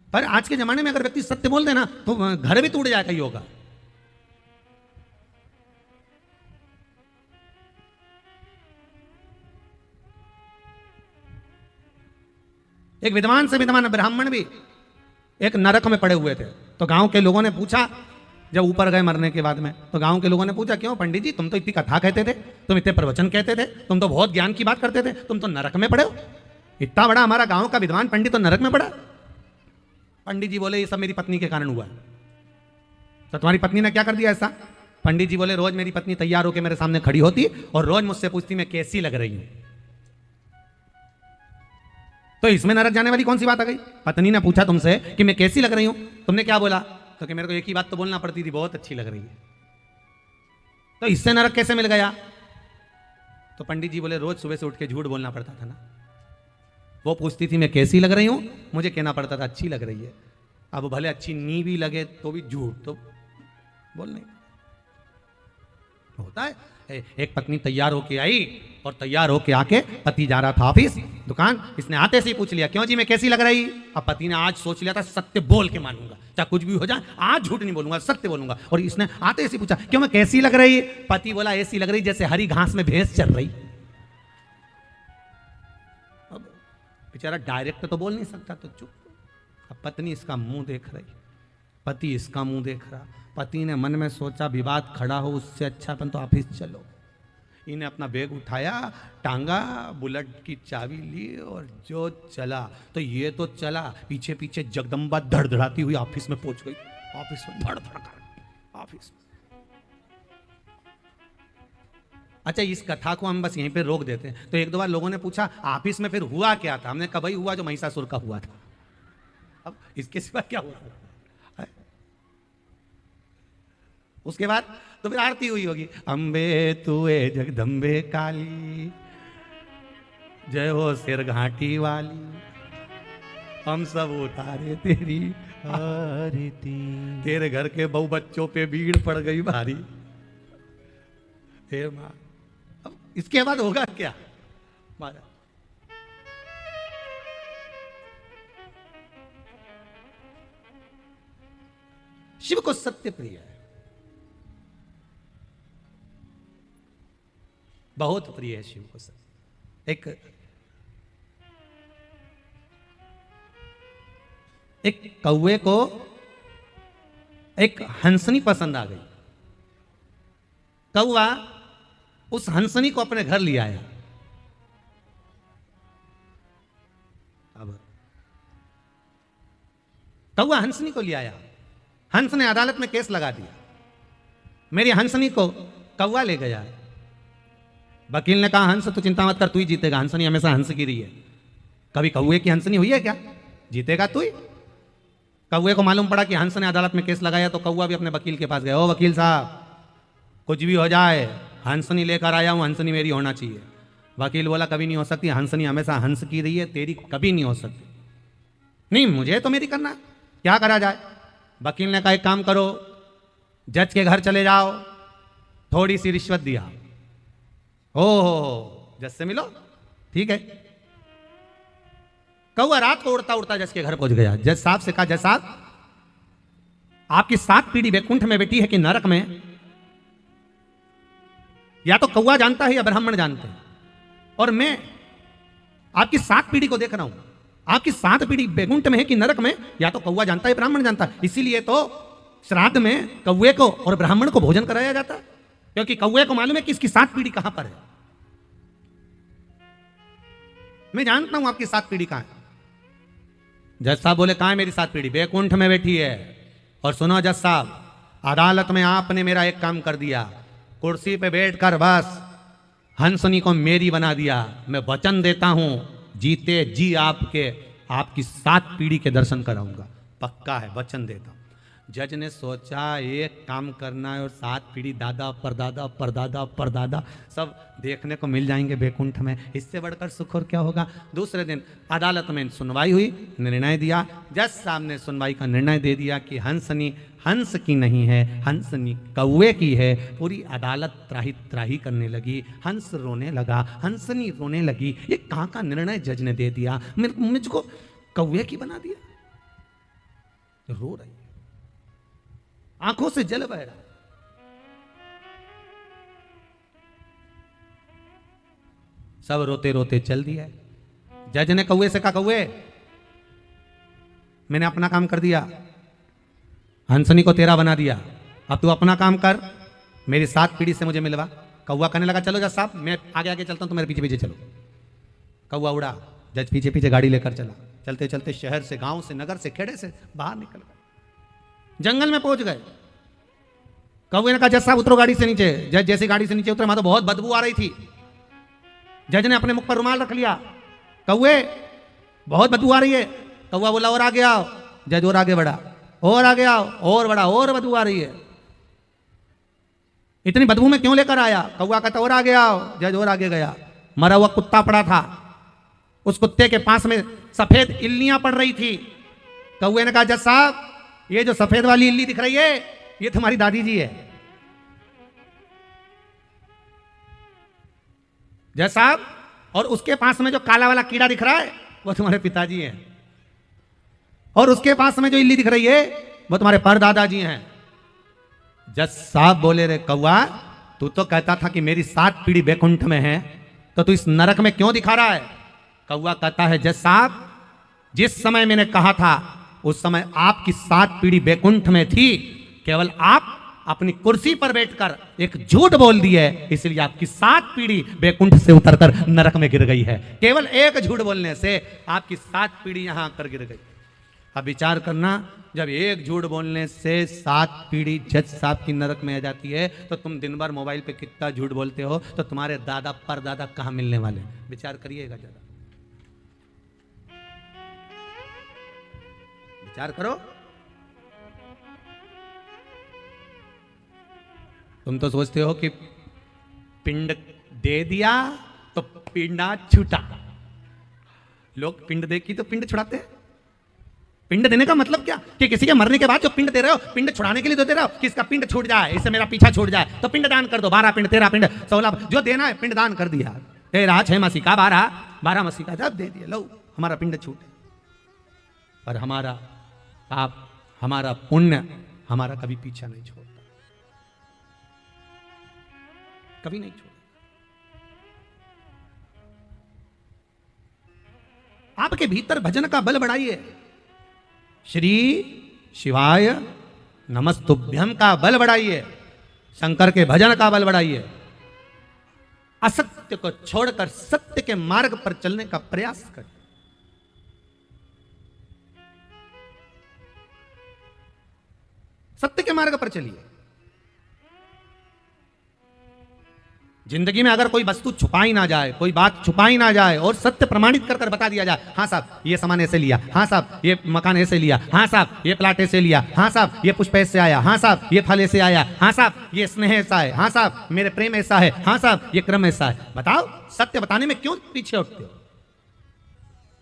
पर आज के जमाने में अगर व्यक्ति सत्य बोल देना तो घर भी टूट जाएगा योगा। एक विद्वान से विद्वान ब्राह्मण भी एक नरक में पड़े हुए थे, तो गांव के लोगों ने पूछा, जब ऊपर गए मरने के बाद में, तो गांव के लोगों ने पूछा क्यों पंडित जी, तुम तो इतनी कथा कहते थे, तुम इतने प्रवचन कहते थे, तुम तो बहुत ज्ञान की बात करते थे, तुम तो नरक में पड़े हो। इतना बड़ा हमारा गांव का विद्वान पंडित तो नरक में पड़ा। पंडित जी बोले ये सब मेरी पत्नी के कारण हुआ। तो तुम्हारी पत्नी ने क्या कर दिया ऐसा? पंडित जी बोले रोज मेरी पत्नी तैयार होकर मेरे सामने खड़ी होती और रोज मुझसे पूछती मैं कैसी लग रही हूं। तो इसमें नरक जाने वाली कौन सी बात आ गई? पत्नी ने पूछा तुमसे कि मैं कैसी लग रही हूं, तुमने क्या बोला? तो कि मेरे को एक ही बात तो बोलना पड़ती थी, बहुत अच्छी लग रही है। तो इससे नरक कैसे मिल गया? तो पंडित जी बोले रोज सुबह से उठ के झूठ बोलना पड़ता था ना। वो पूछती थी मैं कैसी लग रही हूं, मुझे कहना पड़ता था अच्छी लग रही है। अब भले अच्छी नी भी लगे तो भी झूठ तो बोलने होता है। एक पत्नी तैयार होके आई और तैयार होके आके पति जा रहा था ऑफिस दुकान, इसने आते से ही पूछ लिया क्यों जी मैं कैसी लग रही? अब पति ने आज सोच लिया था सत्य बोल के मानूंगा, चाहे कुछ भी हो जाए आज झूठ नहीं बोलूंगा, सत्य बोलूंगा। और इसने आते से पूछा क्यों मैं कैसी लग रही? पति बोला ऐसी लग रही जैसे हरी घास में भैंस चल रही। अब बेचारा डायरेक्ट तो बोल नहीं सकता, तो चुप। अब पत्नी इसका मुंह देख रही, पति इसका मुंह देख रहा। पति ने मन में सोचा विवाद खड़ा हो उससे अच्छा अपन तो ऑफिस चलो। इन्हें अपना बैग उठाया, टांगा, बुलेट की चाबी ली और जो चला। तो ये तो चला, पीछे पीछे जगदम्बा धड़धड़ाती हुई ऑफिस में पहुंच गई। ऑफिस में धड़ धड़ कर ऑफिस में अच्छा, इस कथा को हम बस यहीं पे रोक देते हैं। तो एक दो बार लोगों ने पूछा आप इसमें फिर हुआ क्या था? हमने कहा भाई हुआ जो महिषासुर का हुआ था, अब इसके सिवा क्या हुआ था? उसके बाद तो फिर आरती हुई होगी, अम्बे तुए जगदम्बे काली, जय हो सिर घाटी वाली, हम सब उतारे तेरी आरती, तेरे घर के बहु बच्चों पे भीड़ पड़ गई भारी, हे मां। अब इसके बाद होगा क्या महाराज? शिव को सत्य प्रिय है, बहुत प्रिय है शिव को सत्य। एक कौवे को एक हंसनी पसंद आ गई। कौवा उस हंसनी को अपने घर ले आया। अब कौवा हंसनी को ले आया, हंस ने अदालत में केस लगा दिया, मेरी हंसनी को कौवा ले गया। वकील ने कहा हंस तू चिंता मत कर, तू ही जीतेगा, हंसनी हमेशा हंस की रही है, कभी कौवे की हंसनी हुई है क्या? जीतेगा तू ही। कौवे को मालूम पड़ा कि हंस ने अदालत में केस लगाया, तो कौवा भी अपने वकील के पास गया, ओ वकील साहब कुछ भी हो जाए हंसनी लेकर आया हूं, हंसनी मेरी होना चाहिए। वकील बोला कभी नहीं हो सकती, हंसनी हमेशा हंस की रही है, तेरी कभी नहीं हो सकती। नहीं मुझे तो मेरी करना, क्या करा जाए? वकील ने कहा एक काम करो, जज के घर चले जाओ, थोड़ी सी रिश्वत दिया, ओ जज से मिलो, ठीक है। कौवा रात को उड़ता उड़ता जज के घर पहुंच गया। जज साहब से कहा, जज साहब आपकी 7 पीढ़ी वैकुंठ में बैठी है कि नरक में? या तो कौवा जानता है या ब्राह्मण जानते हैं, और मैं आपकी 7 पीढ़ी को देख रहा हूं, आपकी 7 पीढ़ी वैकुंठ में है कि नरक में? या तो कौवा जानता है ब्राह्मण जानता है, इसीलिए तो श्राद्ध में कौवे को और ब्राह्मण को भोजन कराया जाता है, क्योंकि कौवे को मालूम है कि इसकी 7 पीढ़ी कहां पर है। मैं जानता हूं आपकी 7 पीढ़ी कहां है। जज साहब बोले कहां है मेरी 7 पीढ़ी? वैकुंठ में बैठी है। और सुनो जज साहब, अदालत में आपने मेरा एक काम कर दिया, कुर्सी पे बैठकर बस हंसनी को मेरी बना दिया। मैं वचन देता हूं जीते जी आपकी 7 पीढ़ी के दर्शन कराऊंगा, पक्का है, वचन देता हूं। जज ने सोचा एक काम करना है और 7 पीढ़ी दादा परदादा परदादा परदादा सब देखने को मिल जाएंगे वैकुंठ में, इससे बढ़कर सुख और क्या होगा। दूसरे दिन अदालत में सुनवाई हुई, निर्णय दिया। जज साहब ने सुनवाई का निर्णय दे दिया कि हंसनी हंस की नहीं है, हंसनी कौवे की है। पूरी अदालत त्राही त्राही करने लगी, हंस रोने लगा, हंसनी रोने लगी। ये कहाँ का निर्णय जज ने दे दिया, मुझको कौवे की बना दिया। रो रही, आंखों से जल बह रहा। सब रोते रोते चल दिया। जज ने कौवे से कहा, कौवे मैंने अपना काम कर दिया, हंसनी को तेरा बना दिया, अब तू अपना काम कर, मेरी 7 पीढ़ी से मुझे मिलवा। कौवा कहने लगा चलो जज साहब मैं आगे आगे चलता हूं, तुम मेरे पीछे पीछे चलो। कौवा उड़ा, जज पीछे पीछे गाड़ी लेकर चला। चलते चलते शहर से, गांव से, नगर से, खेड़े से बाहर निकल गए, जंगल में पहुंच गए। कौवे ने कहा जज साहब उतरो गाड़ी से नीचे। जज जैसे गाड़ी से नीचे उतरे, वहां तो बहुत बदबू आ रही थी। जज ने अपने मुख पर रुमाल रख लिया, कौवे बहुत बदबू आ रही है। कौवा बोला और आगे आओ। जज और आगे बढ़ा, और आगे आओ, और बढ़ा, और बदबू आ रही है। इतनी बदबू में क्यों लेकर आया? कौवा कहता और आगे आओ। जज और आगे गया, मरा हुआ कुत्ता पड़ा था, उस कुत्ते के पास में सफेद इल्लियां पड़ रही थी। कौवे ने कहा जज साहब ये जो सफेद वाली इल्ली दिख रही है ये तुम्हारी दादी जी है। जज साहब और उसके पास में जो काला वाला कीड़ा दिख रहा है वो तुम्हारे पिताजी हैं, और उसके पास में जो इल्ली दिख रही है वो तुम्हारे परदादा जी हैं। जज साहब बोले रे कौवा तू तो कहता था कि मेरी 7 पीढ़ी वैकुंठ में है, तो तू इस नरक में क्यों दिखा रहा है? कौवा कहता है जज साहब जिस समय मैंने कहा था उस समय आपकी 7 पीढ़ी वैकुंठ में थी, केवल आप अपनी कुर्सी पर बैठकर एक झूठ बोल दिए, इसलिए आपकी 7 पीढ़ी वैकुंठ से उतरकर नरक में गिर गई है। केवल एक झूठ बोलने से आपकी 7 पीढ़ी यहां आकर गिर गई। अब विचार करना, जब एक झूठ बोलने से 7 पीढ़ी जज साहब की नरक में आ जाती है, तो तुम दिन भर मोबाइल पे कितना झूठ बोलते हो, तो तुम्हारे दादा परदादा कहाँ मिलने वाले? विचार करिएगा जरा, विचार करो। तुम तो सोचते हो कि पिंड दे दिया तो पिंडा छूटा। लोग पिंड दे की तो पिंड छुड़ाते हैं। पिंड देने का मतलब क्या? कि किसी के मरने के बाद जो पिंड दे रहे हो, पिंड छुड़ाने के लिए तो दे रहे हो कि इसका पिंड छूट जाए, इससे मेरा पीछा छूट जाए, तो पिंड दान कर दो। 12 पिंड, 13 पिंड, 16, जो देना है पिंड दान कर दिया। 13 6 मसीका, 12 मसीका जब दे दिया, लो हमारा पिंड छूटे। पर हमारा पाप, हमारा पुण्य हमारा कभी पीछा नहीं छोड़ता, कभी नहीं छोड़ता। आपके भीतर भजन का बल बढ़ाइए। श्री शिवाय नमस्तुभ्यम का बल बढ़ाइए, शंकर के भजन का बल बढ़ाइए। असत्य को छोड़कर सत्य के मार्ग पर चलने का प्रयास करें। सत्य के मार्ग पर चलिए। जिंदगी में अगर कोई वस्तु छुपाई ना जाए, कोई बात छुपाई ना जाए और सत्य प्रमाणित कर बता दिया जाए, हाँ साहब ये सामान ऐसे लिया, हाँ साहब ये मकान ऐसे लिया, हाँ साहब ये प्लाट ऐसे लिया, हाँ साहब ये पुष्प ऐसे आया, हाँ साहब ये फल ऐसे आया, हाँ साहब ये स्नेह ऐसा है, हाँ साहब मेरे प्रेम ऐसा है, हाँ साहब ये क्रम ऐसा है। बताओ सत्य बताने में क्यों पीछे उठते हो?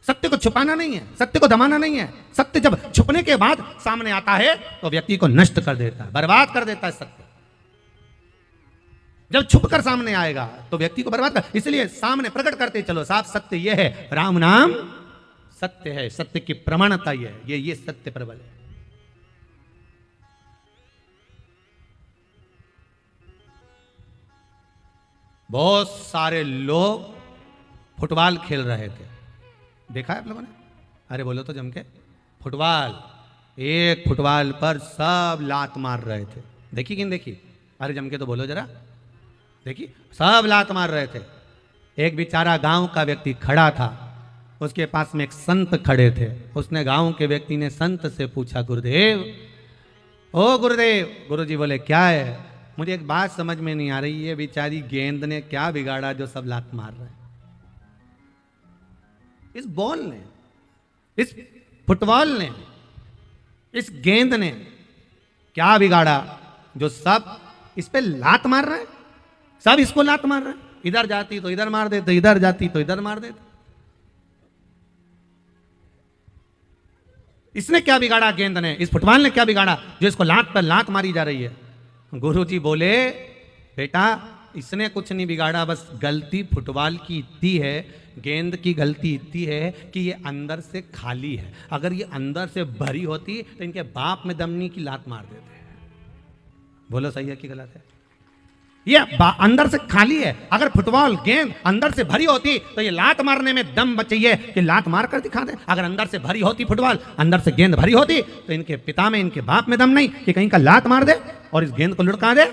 सत्य को छुपाना नहीं है, सत्य को दबाना नहीं है। सत्य जब छुपने के बाद सामने आता है तो व्यक्ति को नष्ट कर देता है, बर्बाद कर देता है। सत्य जब छुपकर सामने आएगा तो व्यक्ति को बर्बाद कर, इसलिए सामने प्रकट करते चलो। साफ सत्य यह है, राम नाम सत्य है, सत्य की प्रमाणता यह है, ये सत्य प्रबल है। बहुत सारे लोग फुटबॉल खेल रहे थे, देखा है आप लोगों ने? अरे बोलो तो जम के, फुटबॉल, एक फुटबॉल पर सब लात मार रहे थे। देखी कि नहीं देखी? अरे जम के तो बोलो जरा। देखिए सब लात मार रहे थे। एक बेचारा गांव का व्यक्ति खड़ा था, उसके पास में एक संत खड़े थे। उसने गांव के व्यक्ति ने संत से पूछा, गुरुदेव, ओ गुरुदेव। गुरुजी बोले क्या है? मुझे एक बात समझ में नहीं आ रही, ये बेचारी गेंद ने क्या बिगाड़ा जो सब लात मार रहे हैं? इस बॉल ने, इस फुटबॉल ने, इस गेंद ने क्या बिगाड़ा जो सब इस पे लात मार रहे हैं? सब इसको लात मार रहे हैं। इधर जाती तो इधर मार देते, इधर जाती तो इधर मार देते। इसने क्या बिगाड़ा? गेंद ने, इस फुटबॉल ने क्या बिगाड़ा जो इसको लात पर लात मारी जा रही है? गुरुजी बोले, बेटा इसने कुछ नहीं बिगाड़ा, बस गलती फुटबॉल की इतनी है, गेंद की गलती इतनी है कि ये अंदर से खाली है। अगर ये अंदर से भरी होती तो इनके बाप में दमनी की लात मार देते। बोलो सही है कि गलत है? ये अंदर से खाली है। अगर फुटबॉल गेंद अंदर से भरी होती तो ये लात मारने में दम चाहिए कि लात मार कर दिखा दे। अगर अंदर से भरी होती फुटबॉल, अंदर से गेंद भरी होती तो इनके पिता में, इनके बाप में दम नहीं कि कहीं का लात मार दे और इस गेंद को लुढ़का दे।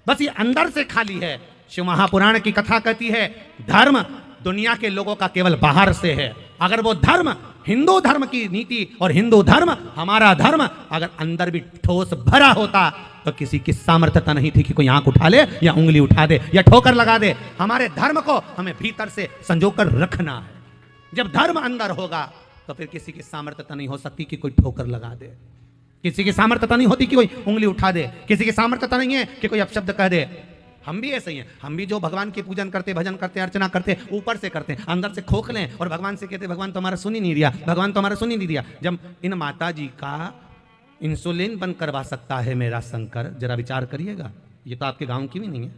बस ये अंदर से खाली है। शिव महापुराण की कथा कहती है, धर्म दुनिया के लोगों का केवल बाहर से है। अगर वो धर्म हिंदू धर्म की नीति और हिंदू धर्म हमारा धर्म अगर अंदर भी ठोस भरा होता तो किसी की सामर्थ्यता नहीं थी कि कोई आंख उठा ले या उंगली उठा दे या ठोकर लगा दे। हमारे धर्म को हमें भीतर से संजोकर रखना है। जब धर्म अंदर होगा तो फिर किसी की सामर्थ्यता नहीं हो सकती कि कोई ठोकर लगा दे, किसी की सामर्थ्यता नहीं होती कि कोई उंगली उठा दे, किसी की सामर्थ्यता नहीं है कि कोई अपशब्द कह दे। हम भी ऐसे ही हैं। हम भी जो भगवान की पूजन करते, भजन करते, अर्चना करते, ऊपर से करते हैं, अंदर से खोखले और भगवान से कहते भगवान तो हमारा सुन ही नहीं दिया, भगवान तो हमारा सुन ही नहीं दिया। जब इन माता जी का इंसुलिन बंद करवा सकता है मेरा शंकर, जरा विचार करिएगा। ये तो आपके गांव की भी नहीं है,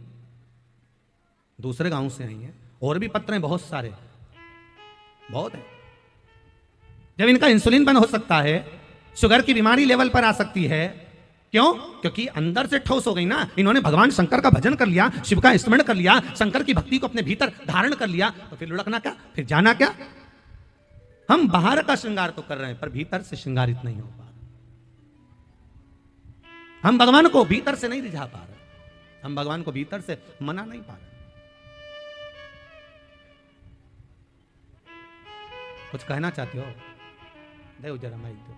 दूसरे गांव से आई है। और भी पत्र हैं बहुत सारे, बहुत है। जब इनका इंसुलिन बंद हो सकता है, शुगर की बीमारी लेवल पर आ सकती है, क्यों? क्योंकि अंदर से ठोस हो गई ना। इन्होंने भगवान शंकर का भजन कर लिया, शिव का स्मरण कर लिया, शंकर की भक्ति को अपने भीतर धारण कर लिया, तो फिर लुढ़कना क्या, फिर जाना क्या? हम बाहर का श्रृंगार तो कर रहे हैं पर भीतर से श्रृंगारित नहीं हो पा रहे। हम भगवान को भीतर से नहीं रिझा पा रहे, हम भगवान को भीतर से मना नहीं पा रहे। कुछ कहना चाहते हो? दे जरा माइक दो।